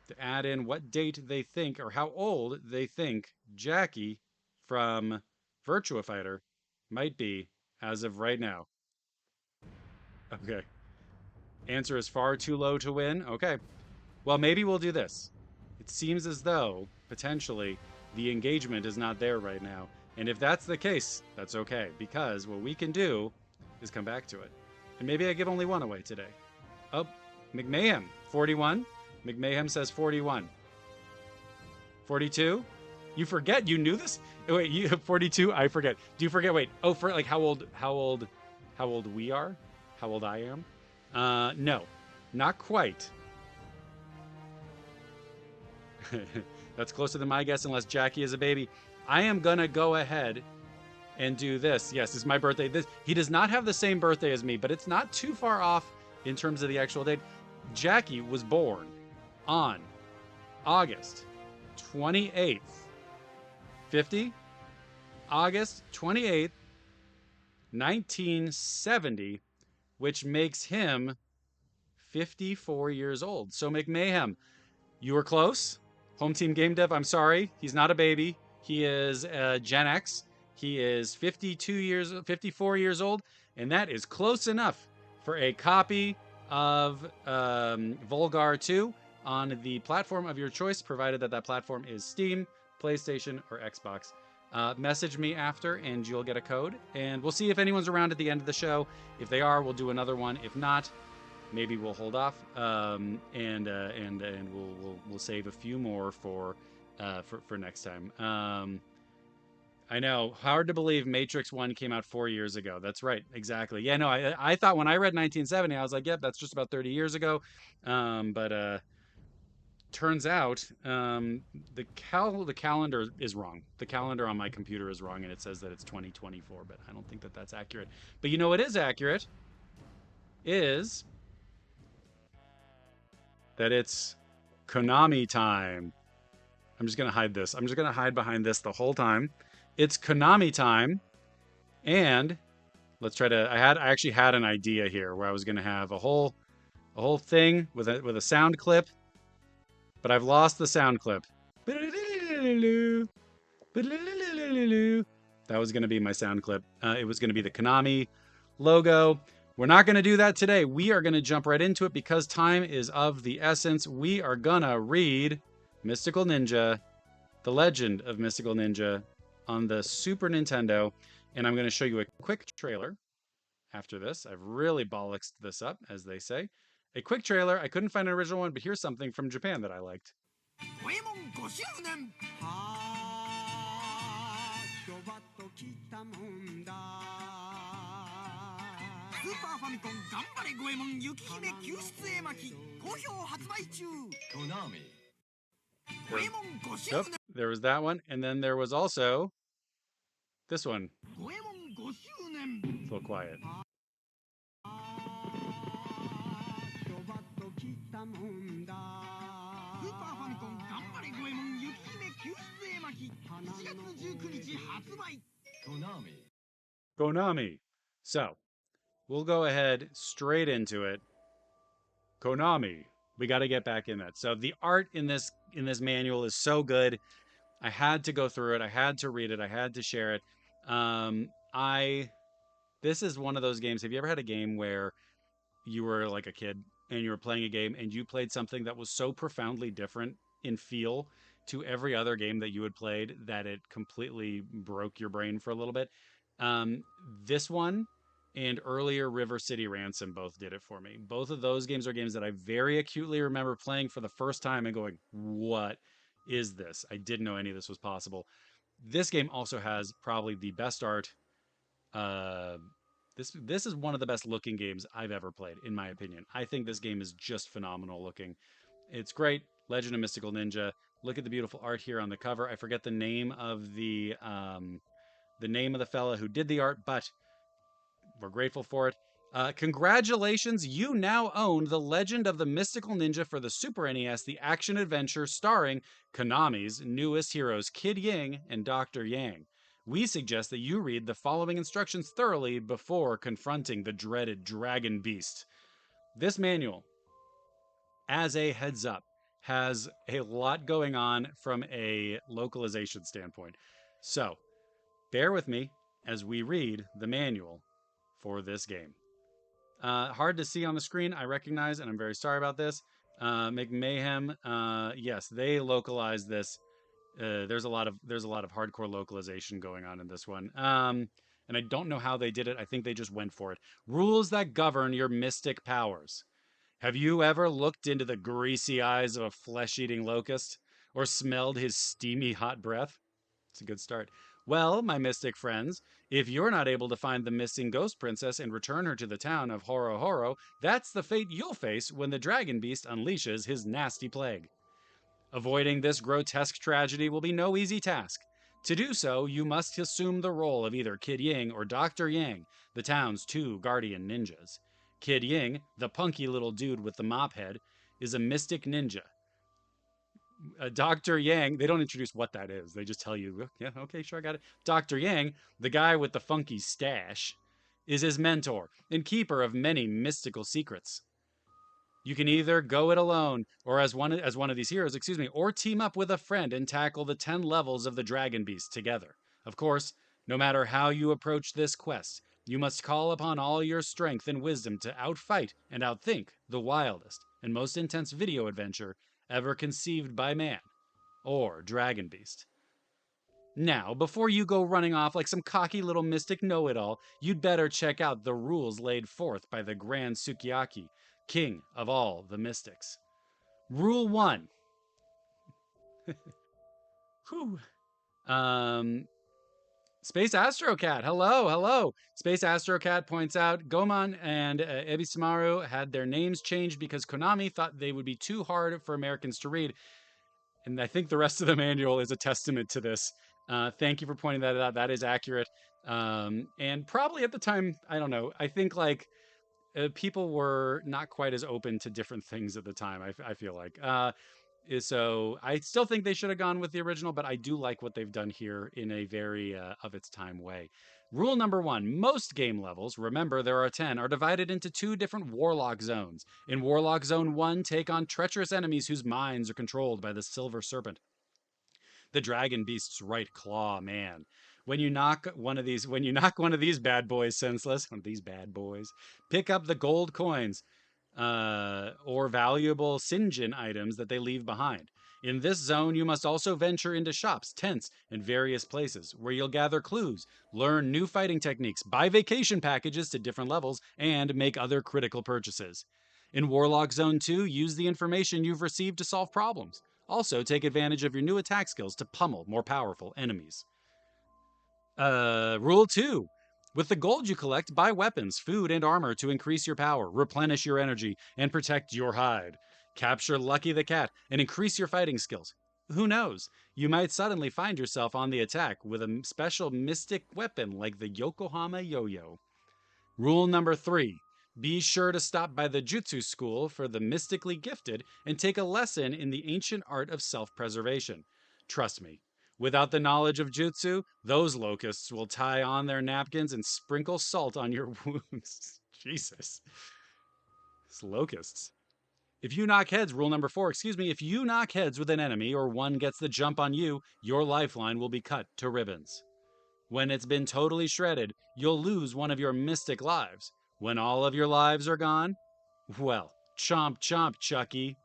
to add in what date they think or how old they think Jackie from Virtua Fighter might be as of right now. Okay. Answer is far too low to win. Okay. Well, maybe we'll do this. It seems as though, potentially, the engagement is not there right now. And if that's the case, that's okay. Because what we can do is come back to it. And maybe I give only one away today. Oh, McMahon, 41. McMahon says 41. 42? You forget you knew this? Wait, you 42? I forget. Do you forget? Wait. Oh, for like how old we are? How old I am? No. Not quite. That's closer than my guess unless Jackie is a baby. I am gonna go ahead and do this. Yes, it's my birthday. He does not have the same birthday as me, but it's not too far off in terms of the actual date. Jackie was born on August 28th, 50? August 28th, 1970, which makes him 54 years old. So McMahon, you were close. Home Team Game Dev, I'm sorry. He's not a baby. He is Gen X. He is 54 years old, and that is close enough for a copy of Volgar 2 on the platform of your choice, provided that platform is Steam, PlayStation, or Xbox. Message me after, and you'll get a code. And we'll see if anyone's around at the end of the show. If they are, we'll do another one. If not, maybe we'll hold off, and we'll save a few more for next time. I know, hard to believe Matrix 1 came out 4 years ago. That's right, exactly. Yeah, no, I thought when I read 1970, I was like, yep, that's just about 30 years ago. But turns out the calendar is wrong. The calendar on my computer is wrong, and it says that it's 2024, but I don't think that that's accurate. But you know what is accurate is that it's Konami time. I'm just going to hide this. I'm just going to hide behind this the whole time. It's Konami time. And let's try to, I actually had an idea here where I was going to have a whole thing with a sound clip, but I've lost the sound clip. That was going to be my sound clip. It was going to be the Konami logo. We're not going to do that today. We are going to jump right into it because time is of the essence. We are going to read Mystical Ninja, The Legend of Mystical Ninja on the Super Nintendo. And I'm going to show you a quick trailer after this. I've really bollocksed this up, as they say. A quick trailer. I couldn't find an original one, but here's something from Japan that I liked. 五右衛門5周年はードバッときたもんだスーパーファミコン頑張れ五右衛門雪姫救出絵巻好評発売中 Konami 五右衛門5周 Yep, 年 there was that one. And then there was also this one. 五右衛門5周年 It's a little quiet. ドバッときたもんだスーパーファミコン頑張れ五右衛門雪姫救出絵巻1月19日発売 Konami Konami. So, we'll go ahead straight into it. Konami. We got to get back in that. So the art in this manual is so good. I had to go through it. I had to read it. I had to share it. This is one of those games. Have you ever had a game where you were like a kid and you were playing a game and you played something that was so profoundly different in feel to every other game that you had played that it completely broke your brain for a little bit? This one and earlier River City Ransom both did it for me. Both of those games are games that I very acutely remember playing for the first time and going, what is this? I didn't know any of this was possible. This game also has probably the best art. This is one of the best looking games I've ever played, in my opinion. I think this game is just phenomenal looking. It's great. Legend of Mystical Ninja. Look at the beautiful art here on the cover. I forget the name of the fella who did the art, but we're grateful for it. Congratulations, you now own The Legend of the Mystical Ninja for the Super NES, the action adventure starring Konami's newest heroes, Kid Ying and Dr. Yang. We suggest that you read the following instructions thoroughly before confronting the dreaded Dragon Beast. This manual, as a heads up, has a lot going on from a localization standpoint. So, bear with me as we read the manual for this game. Hard to see on the screen, I recognize, and I'm very sorry about this. McMayhem, yes, they localized this. There's a lot of hardcore localization going on in this one. And I don't know how they did it. I think they just went for it. Rules that govern your mystic powers. Have you ever looked into the greasy eyes of a flesh-eating locust or smelled his steamy hot breath? It's a good start. Well, my mystic friends, if you're not able to find the missing ghost princess and return her to the town of Horo Horo, that's the fate you'll face when the Dragon Beast unleashes his nasty plague. Avoiding this grotesque tragedy will be no easy task. To do so, you must assume the role of either Kid Ying or Dr. Yang, the town's two guardian ninjas. Kid Ying, the punky little dude with the mop head, is a mystic ninja. Dr. Yang, they don't introduce what that is. They just tell you, yeah, okay, sure, I got it. Dr. Yang, the guy with the funky stash, is his mentor and keeper of many mystical secrets. You can either go it alone or as one of these heroes, or team up with a friend and tackle the 10 levels of the Dragon Beast together. Of course, no matter how you approach this quest, you must call upon all your strength and wisdom to outfight and outthink the wildest and most intense video adventure ever conceived by man, or Dragon Beast. Now, before you go running off like some cocky little mystic know-it-all, you'd better check out the rules laid forth by the Grand Sukiyaki, king of all the mystics. Rule 1. Whew. Space Astrocat, hello. Space Astrocat points out Goemon and Ebisumaru had their names changed because Konami thought they would be too hard for Americans to read. And I think the rest of the manual is a testament to this. Thank you for pointing that out. That is accurate. And probably at the time, I don't know, I think like people were not quite as open to different things at the time, I feel like. So I still think they should have gone with the original, but I do like what they've done here in a very of its time way. Rule number 1, most game levels, remember there are 10, are divided into 2 different Warlock zones. In Warlock Zone 1, take on treacherous enemies whose minds are controlled by the Silver Serpent, the Dragon Beast's right claw man. When you knock one of these bad boys senseless, pick up the gold coins or valuable Sinjin items that they leave behind. In this zone, you must also venture into shops, tents, and various places where you'll gather clues, learn new fighting techniques, buy vacation packages to different levels, and make other critical purchases. In Warlock Zone 2, use the information you've received to solve problems. Also, take advantage of your new attack skills to pummel more powerful enemies. Rule 2. With the gold you collect, buy weapons, food, and armor to increase your power, replenish your energy, and protect your hide. Capture Lucky the Cat and increase your fighting skills. Who knows? You might suddenly find yourself on the attack with a special mystic weapon like the Yokohama Yo-Yo. Rule number 3. Be sure to stop by the Jutsu School for the mystically gifted and take a lesson in the ancient art of self-preservation. Trust me, without the knowledge of Jutsu, those locusts will tie on their napkins and sprinkle salt on your wounds. Jesus. It's locusts. If you knock heads, rule number 4, if you knock heads with an enemy or one gets the jump on you, your lifeline will be cut to ribbons. When it's been totally shredded, you'll lose one of your mystic lives. When all of your lives are gone, well, chomp chomp, Chucky.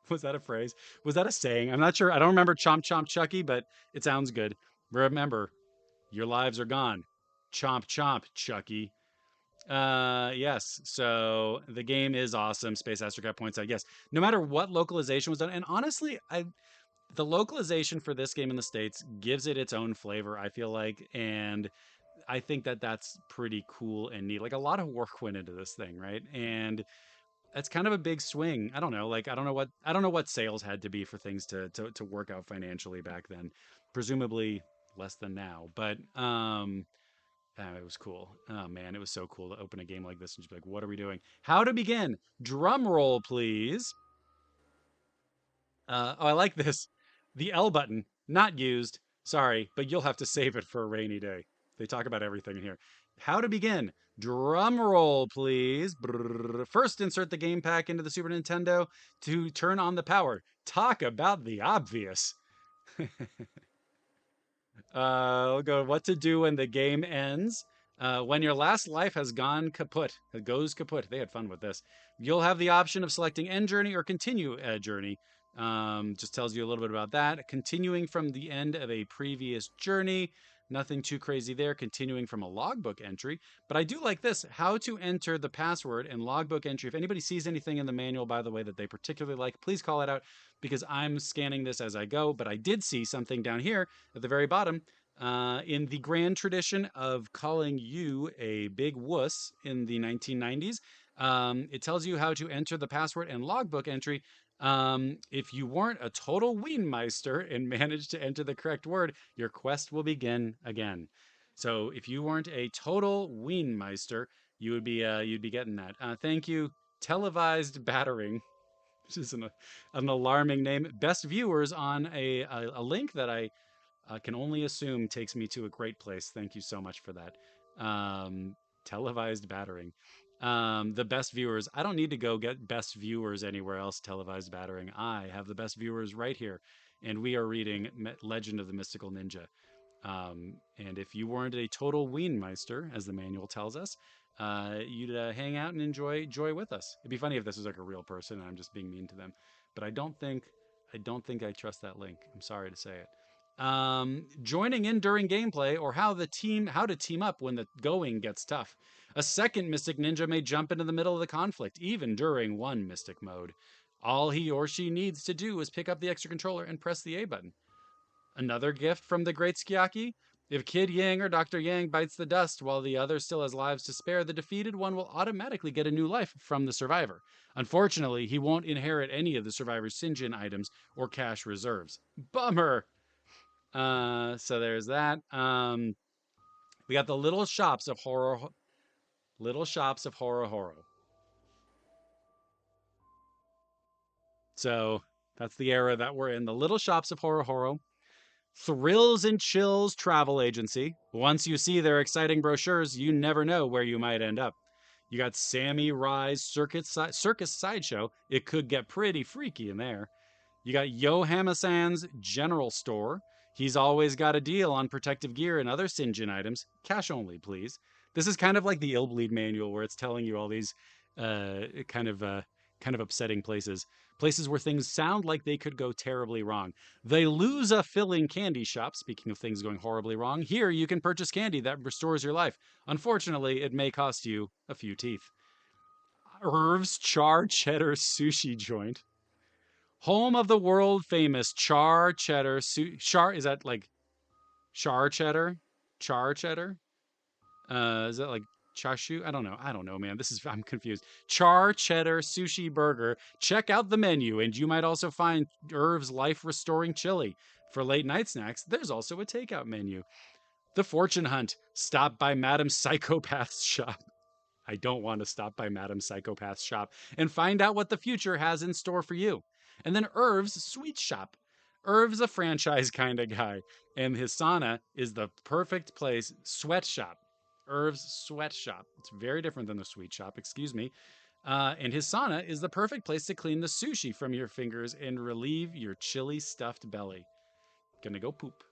Was that a phrase? Was that a saying? I'm not sure. I don't remember chomp chomp, Chucky, but it sounds good. Remember, your lives are gone. Chomp chomp, Chucky. Yes. So the game is awesome. Space Astrocat points out, yes, no matter what localization was done, and honestly, the localization for this game in the States gives it its own flavor, I feel like, and I think that that's pretty cool and neat. Like a lot of work went into this thing, right? And that's kind of a big swing. I don't know. Like I don't know what sales had to be for things to work out financially back then. Presumably less than now, but it was cool. Oh man, it was so cool to open a game like this and just be like, what are we doing? How to begin? Drum roll, please. I like this. The L button, not used. Sorry, but you'll have to save it for a rainy day. They talk about everything in here. How to begin? Drum roll, please. Brrr. First, insert the game pack into the Super Nintendo to turn on the power. Talk about the obvious. We'll go what to do when the game ends. When your last life has gone kaput, it goes kaput. They had fun with this. You'll have the option of selecting end journey or continue journey. Just tells you a little bit about that. Continuing from the end of a previous journey. Nothing too crazy there. Continuing from a logbook entry. But I do like this. How to enter the password and logbook entry. If anybody sees anything in the manual, by the way, that they particularly like, please call it out because I'm scanning this as I go. But I did see something down here at the very bottom. In the grand tradition of calling you a big wuss in the 1990s, it tells you how to enter the password and logbook entry. If you weren't a total Weenmeister and managed to enter the correct word, your quest will begin again. So if you weren't a total Weenmeister, you'd be getting that. Thank you, Televised Battering, which is an alarming name. Best viewers on a link that I can only assume takes me to a great place. Thank you so much for that. Televised Battering. The best viewers. I don't need to go get best viewers anywhere else. Televised Battering. I have the best viewers right here, and we are reading Legend of the Mystical Ninja. And if you weren't a total Weenmeister, as the manual tells us, you'd hang out and enjoy with us. It'd be funny if this was like a real person and I'm just being mean to them, but I don't think I trust that link. I'm sorry to say it. Joining in during gameplay, or how to team up when the going gets tough. A second Mystic Ninja may jump into the middle of the conflict, even during one Mystic mode. All he or she needs to do is pick up the extra controller and press the A button. Another gift from the Great Skiaki. If Kid Yang or Dr. Yang bites the dust while the other still has lives to spare, the defeated one will automatically get a new life from the survivor. Unfortunately, he won't inherit any of the survivor's Sinjin items or cash reserves. Bummer! So there's that. We got the Little Shops of Horo Horo. So that's the era that we're in. The Little Shops of Horo Horo. Thrills and Chills Travel Agency. Once you see their exciting brochures, you never know where you might end up. You got Sammy Rye's Circus Sideshow. It could get pretty freaky in there. You got Yohama-san's General Store. He's always got a deal on protective gear and other Sinjin items. Cash only, please. This is kind of like the Illbleed manual where it's telling you all these kind of upsetting places. Places where things sound like they could go terribly wrong. The Luza Filling Candy Shop, speaking of things going horribly wrong, here you can purchase candy that restores your life. Unfortunately, it may cost you a few teeth. Irv's Char Cheddar Sushi Joint. Home of the world famous Char Cheddar Char, is that like Char Cheddar? Char Cheddar? Is that like chashu? I don't know, man. I'm confused. Char Cheddar Sushi Burger. Check out the menu, and you might also find Irv's life restoring chili. For late night snacks, there's also a takeout menu. The Fortune Hunt. Stop by Madam Psychopath's shop. I don't want to stop by Madam Psychopath's shop and find out what the future has in store for you. And then Irv's Sweet Shop. Irv's a franchise kind of guy, and his sauna is the perfect place. Sweatshop. Irv's Sweatshop. It's very different than the Sweet Shop, excuse me. And his sauna is the perfect place to clean the sushi from your fingers and relieve your chilly stuffed belly. Gonna go poop.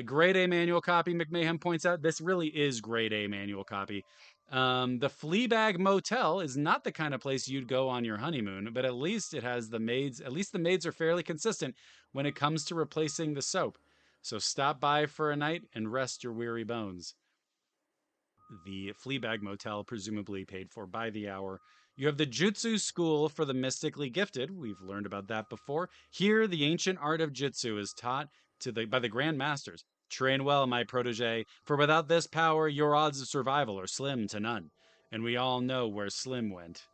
Grade A manual copy, McMahon points out. This really is grade A manual copy. The Fleabag Motel is not the kind of place you'd go on your honeymoon, but at least it has the maids. At least the maids are fairly consistent when it comes to replacing the soap. So stop by for a night and rest your weary bones. The Fleabag Motel, presumably paid for by the hour. You have the Jutsu School for the mystically gifted. We've learned about that before. Here, the ancient art of Jutsu is taught by the Grand Masters. Train well, my protege, for without this power, your odds of survival are slim to none. And we all know where Slim went.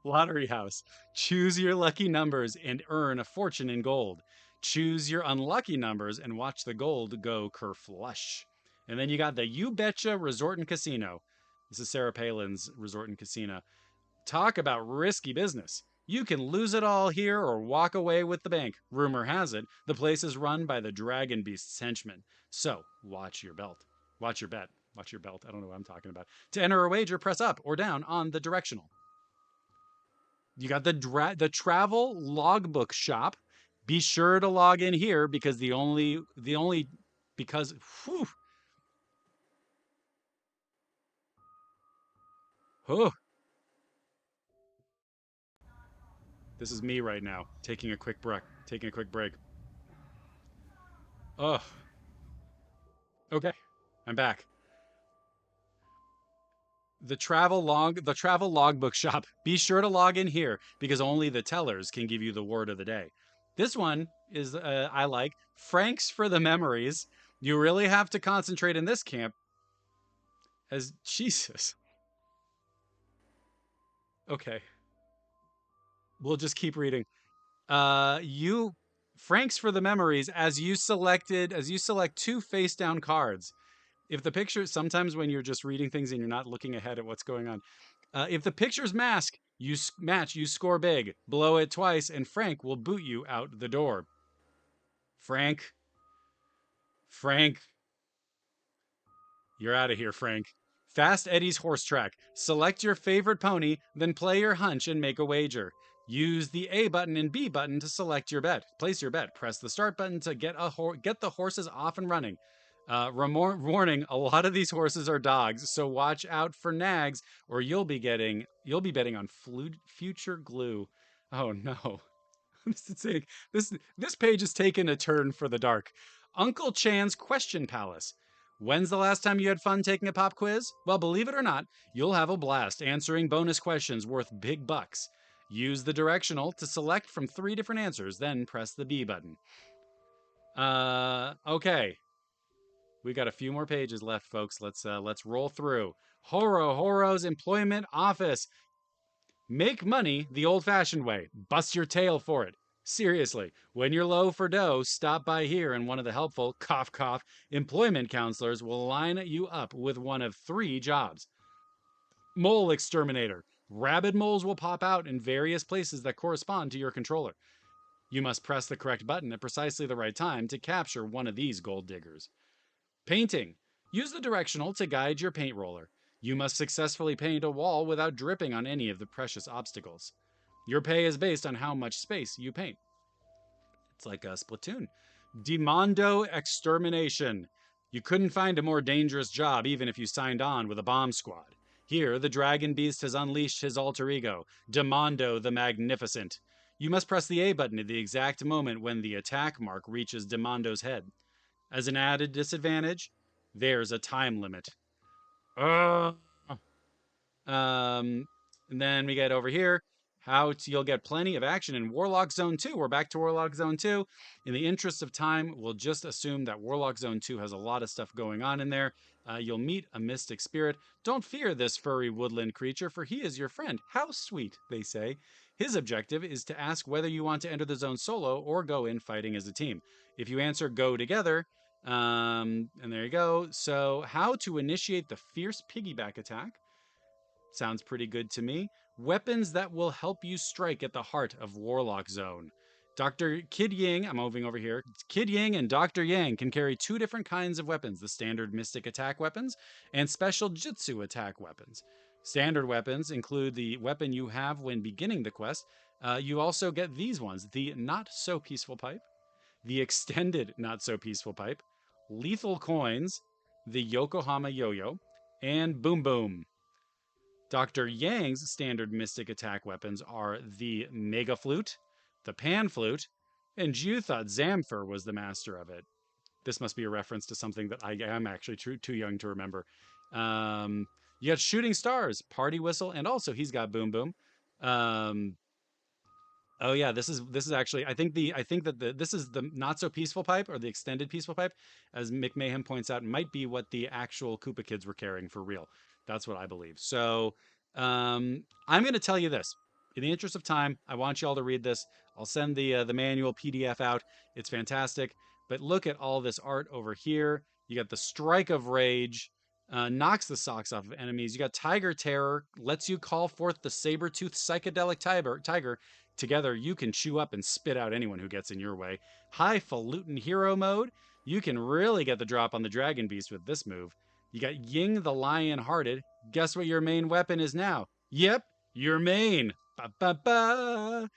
Lottery House. Choose your lucky numbers and earn a fortune in gold. Choose your unlucky numbers and watch the gold go kerflush. And then you got the You Betcha Resort and Casino. This is Sarah Palin's Resort and Casino. Talk about risky business. You can lose it all here or walk away with the bank. Rumor has it, the place is run by the Dragon Beast's henchmen. So, watch your belt. Watch your bet. Watch your belt. I don't know what I'm talking about. To enter a wager, press up or down on the directional. You got the travel logbook shop. Be sure to log in here because whew. Oh. This is me right now, taking a quick break. Oh. Okay, I'm back. The travel logbook shop. Be sure to log in here because only the tellers can give you the word of the day. This one is I like Franks for the memories. You really have to concentrate in this camp. As Jesus. Okay. We'll just keep reading. Franks for the memories as you select 2 face down cards. If the picture, sometimes when you're just reading things and you're not looking ahead at what's going on, if the pictures you score big. Blow it twice, and Frank will boot you out the door. Frank, you're out of here, Frank. Fast Eddie's Horse Track. Select your favorite pony, then play your hunch and make a wager. Use the A button and B button to select your bet. Place your bet. Press the start button to get the horses off and running. Warning, a lot of these horses are dogs, so watch out for nags or you'll be betting on future glue. Oh no. This page has taken a turn for the dark. Uncle Chan's Question Palace. When's the last time you had fun taking a pop quiz? Well, believe it or not, you'll have a blast answering bonus questions worth big bucks. Use the directional to select from 3 different answers, then press the B button. Okay. We got a few more pages left, folks. Let's roll through. Horo's employment office. Make money the old-fashioned way. Bust your tail for it. Seriously, when you're low for dough, stop by here and one of the helpful, cough cough, employment counselors will line you up with one of 3 jobs. Mole exterminator. Rabid moles will pop out in various places that correspond to your controller. You must press the correct button at precisely the right time to capture one of these gold diggers. Painting. Use the directional to guide your paint roller. You must successfully paint a wall without dripping on any of the precious obstacles. Your pay is based on how much space you paint. It's like a Splatoon. Demondo extermination. You couldn't find a more dangerous job even if you signed on with a bomb squad. Here, the dragon beast has unleashed his alter ego, Demondo the Magnificent. You must press the A button at the exact moment when the attack mark reaches Demondo's head. As an added disadvantage, there's a time limit. Uh, and then we get over here. You'll get plenty of action in Warlock Zone 2. We're back to Warlock Zone 2. In the interest of time, we'll just assume that Warlock Zone 2 has a lot of stuff going on in there. You'll meet a mystic spirit. Don't fear this furry woodland creature, for he is your friend. How sweet, they say. His objective is to ask whether you want to enter the zone solo or go in fighting as a team. If you answer go together, and there you go. So how to initiate the fierce piggyback attack. Sounds pretty good to me. Weapons that will help you strike at the heart of Warlock Zone. Dr. Kid Ying, I'm moving over here. Kid Ying and Dr. Yang can carry two different kinds of weapons, the standard mystic attack weapons and special jutsu attack weapons. Standard weapons include the weapon you have when beginning the quest. You also get these ones, the Not So Peaceful Pipe, the Extended Not So Peaceful Pipe, Lethal Coins, the Yokohama Yo-Yo, and Boom Boom. Dr. Yang's standard mystic attack weapons are the Mega Flute, the Pan Flute, and you thought Zamfir was the master of it. This must be a reference to something that I am actually too young to remember. You got Shooting Stars, Party Whistle, and also he's got Boom Boom. Oh yeah, this is actually I think that this is the Not So Peaceful Pipe or the Extended Peaceful Pipe, as Mick Mayhem points out, might be what the actual Koopa Kids were carrying for real. That's what I believe. So I'm going to tell you this. In the interest of time, I want you all to read this. I'll send the manual PDF out. It's fantastic. But look at all this art over here. You got the Strike of Rage, knocks the socks off of enemies. You got Tiger Terror, lets you call forth the saber-toothed psychedelic tiger. Together, you can chew up and spit out anyone who gets in your way. Highfalutin Hero Mode. You can really get the drop on the Dragon Beast with this move. You got Ying the Lion-Hearted. Guess what your main weapon is now? Yep, your main. Ba-ba-ba.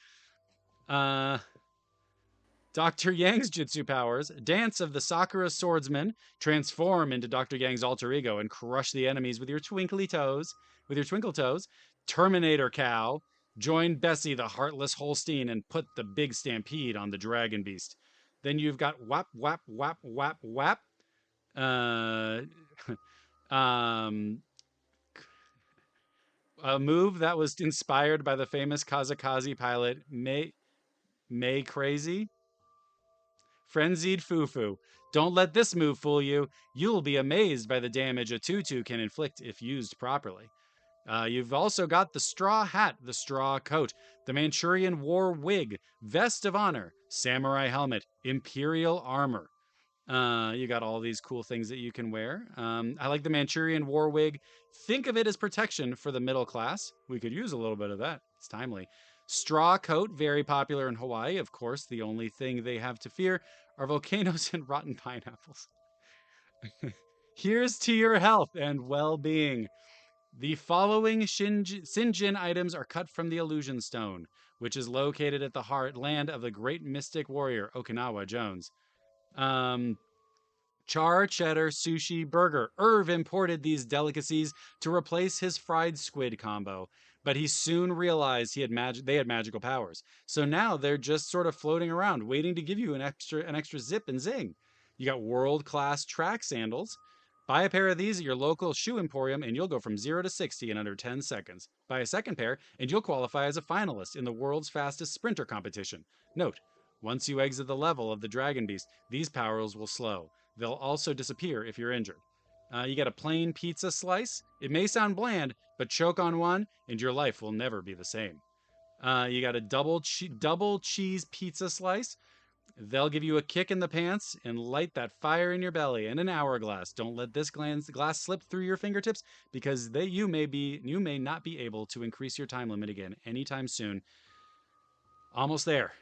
Dr. Yang's jutsu powers. Dance of the Sakura Swordsman. Transform into Dr. Yang's alter ego and crush the enemies with your twinkle toes. Terminator Cow. Join Bessie the Heartless Holstein and put the big stampede on the Dragon Beast. Then you've got Whap, Whap, Whap, Whap, Whap. A move that was inspired by the famous Kazakazi pilot May Crazy. Frenzied Fufu. Don't let this move fool you. You'll be amazed by the damage a tutu can inflict if used properly. You've also got the Straw Hat, the Straw Coat, the Manchurian War Wig, Vest of Honor, Samurai Helmet, Imperial Armor. You got all these cool things that you can wear. I like the Manchurian War Wig. Think of it as protection for the middle class. We could use a little bit of that. It's timely. Straw Coat, very popular in Hawaii. Of course, the only thing they have to fear are volcanoes and rotten pineapples. Here's to your health and well-being. The following Sinjin items are cut from the Illusion Stone, which is located at the heartland of the great mystic warrior, Okinawa Jones. Char, cheddar, sushi, burger. Irv imported these delicacies to replace his fried squid combo, but he soon realized they had magical powers. So now they're just sort of floating around, waiting to give you an extra zip and zing. You got world-class track sandals. Buy a pair of these at your local shoe emporium and you'll go from 0 to 60 in under 10 seconds. Buy a second pair and you'll qualify as a finalist in the world's fastest sprinter competition. Note, once you exit the level of the Dragon Beast, these powers will slow. They'll also disappear if you're injured. You get a plain pizza slice. It may sound bland, but choke on one and your life will never be the same. You got a double cheese pizza slice. They'll give you a kick in the pants and light that fire in your belly. And an hourglass. Don't let this glass slip through your fingertips because you may not be able to increase your time limit again anytime soon. Almost there.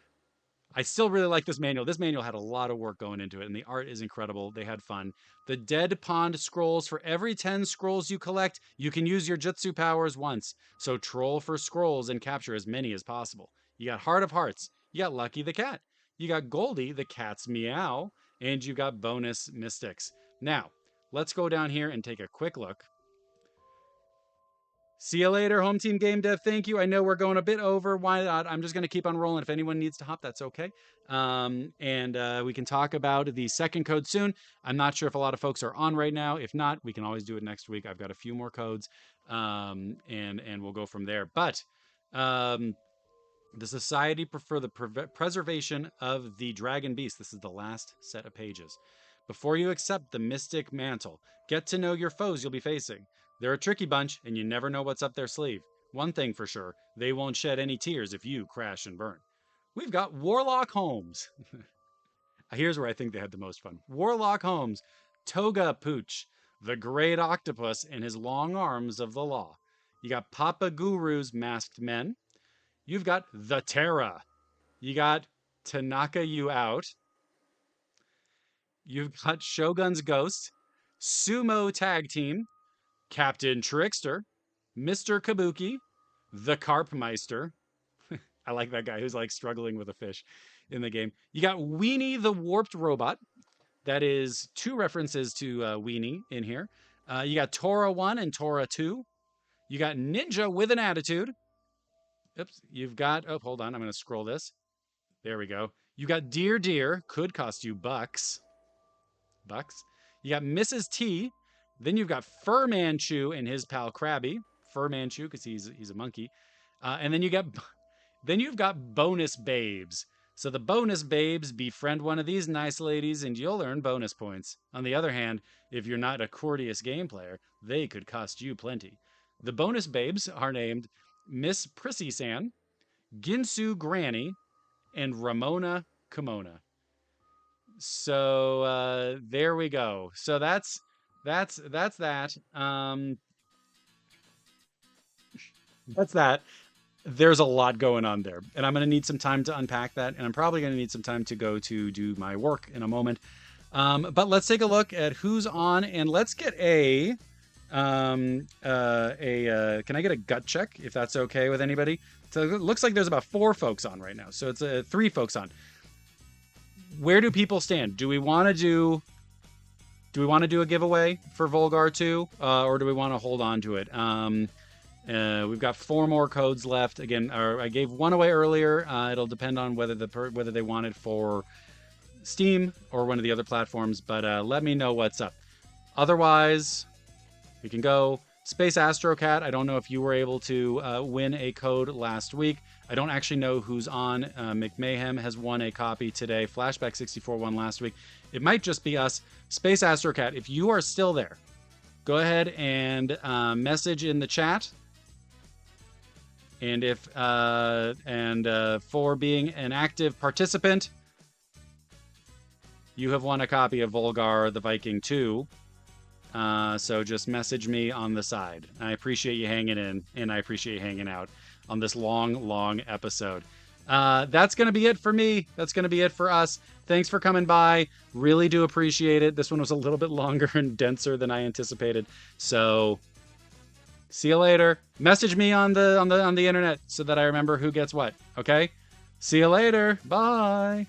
I still really like this manual. This manual had a lot of work going into it, and the art is incredible. They had fun. The Dead Pond Scrolls. For every 10 scrolls you collect, you can use your jutsu powers once. So troll for scrolls and capture as many as possible. You got Heart of Hearts. You got Lucky the Cat. You got Goldie, the cat's meow. And you got bonus mystics. Now, let's go down here and take a quick look. See you later, Home Team Game Dev. Thank you. I know we're going a bit over. Why not? I'm just going to keep on rolling. If anyone needs to hop, that's okay. We can talk about the second code soon. I'm not sure if a lot of folks are on right now. If not, we can always do it next week. I've got a few more codes, and we'll go from there. But the Society for the Preservation of the Dragon Beast. This is the last set of pages. Before you accept the Mystic Mantle, get to know your foes you'll be facing. They're a tricky bunch, and you never know what's up their sleeve. One thing for sure, they won't shed any tears if you crash and burn. We've got Warlock Holmes. Here's where I think they had the most fun. Warlock Holmes, Toga Pooch, the great octopus in his long arms of the law. You got Papa Guru's masked men. You've got the Terra. You got Tanaka You Out. You've got Shogun's Ghost, Sumo Tag Team, Captain Trickster, Mr. Kabuki, the Carpmeister. I like that guy who's like struggling with a fish in the game. You got Weenie the Warped Robot. That is 2 references to Weenie in here. You got Tora 1 and Tora 2. You got Ninja with an Attitude. Oops, you've got, oh, hold on, I'm going to scroll this. There we go. You got Dear Dear, could cost you bucks. You got Mrs. T. Then you've got Fur Manchu and his pal Krabby. Fur Manchu, because he's a monkey. And then you've got Bonus Babes. So the Bonus Babes befriend one of these nice ladies and you'll earn bonus points. On the other hand, if you're not a courteous game player, they could cost you plenty. The Bonus Babes are named Miss Prissy-san, Ginsu Granny, and Ramona Kimona. So there we go. So that's that. That's that. There's a lot going on there, and I'm going to need some time to unpack that, and I'm probably going to need some time to go to do my work in a moment. But let's take a look at who's on, and let's get can I get a gut check if that's okay with anybody? So it looks like there's about 4 folks on right now, so it's 3 folks on. Where do people stand? Do we want to do a giveaway for Volgarr 2, or do we want to hold on to it? We've got 4 more codes left. Again, I gave 1 away earlier. It'll depend on whether they want it for Steam or one of the other platforms, but let me know what's up. Otherwise, we can go. Space Astrocat, I don't know if you were able to win a code last week. I don't actually know who's on. McMahon has won a copy today. Flashback 64 won last week. It might just be us. Space Astrocat, if you are still there, go ahead and message in the chat. And if for being an active participant, you have won a copy of Volgarr the Viking 2. So just message me on the side. I appreciate you hanging in, and I appreciate you hanging out on this long episode. That's going to be it for me. That's going to be it for us. Thanks for coming by. Really do appreciate it. This one was a little bit longer and denser than I anticipated. So see you later. Message me on the internet so that I remember who gets what. Okay? See you later. Bye.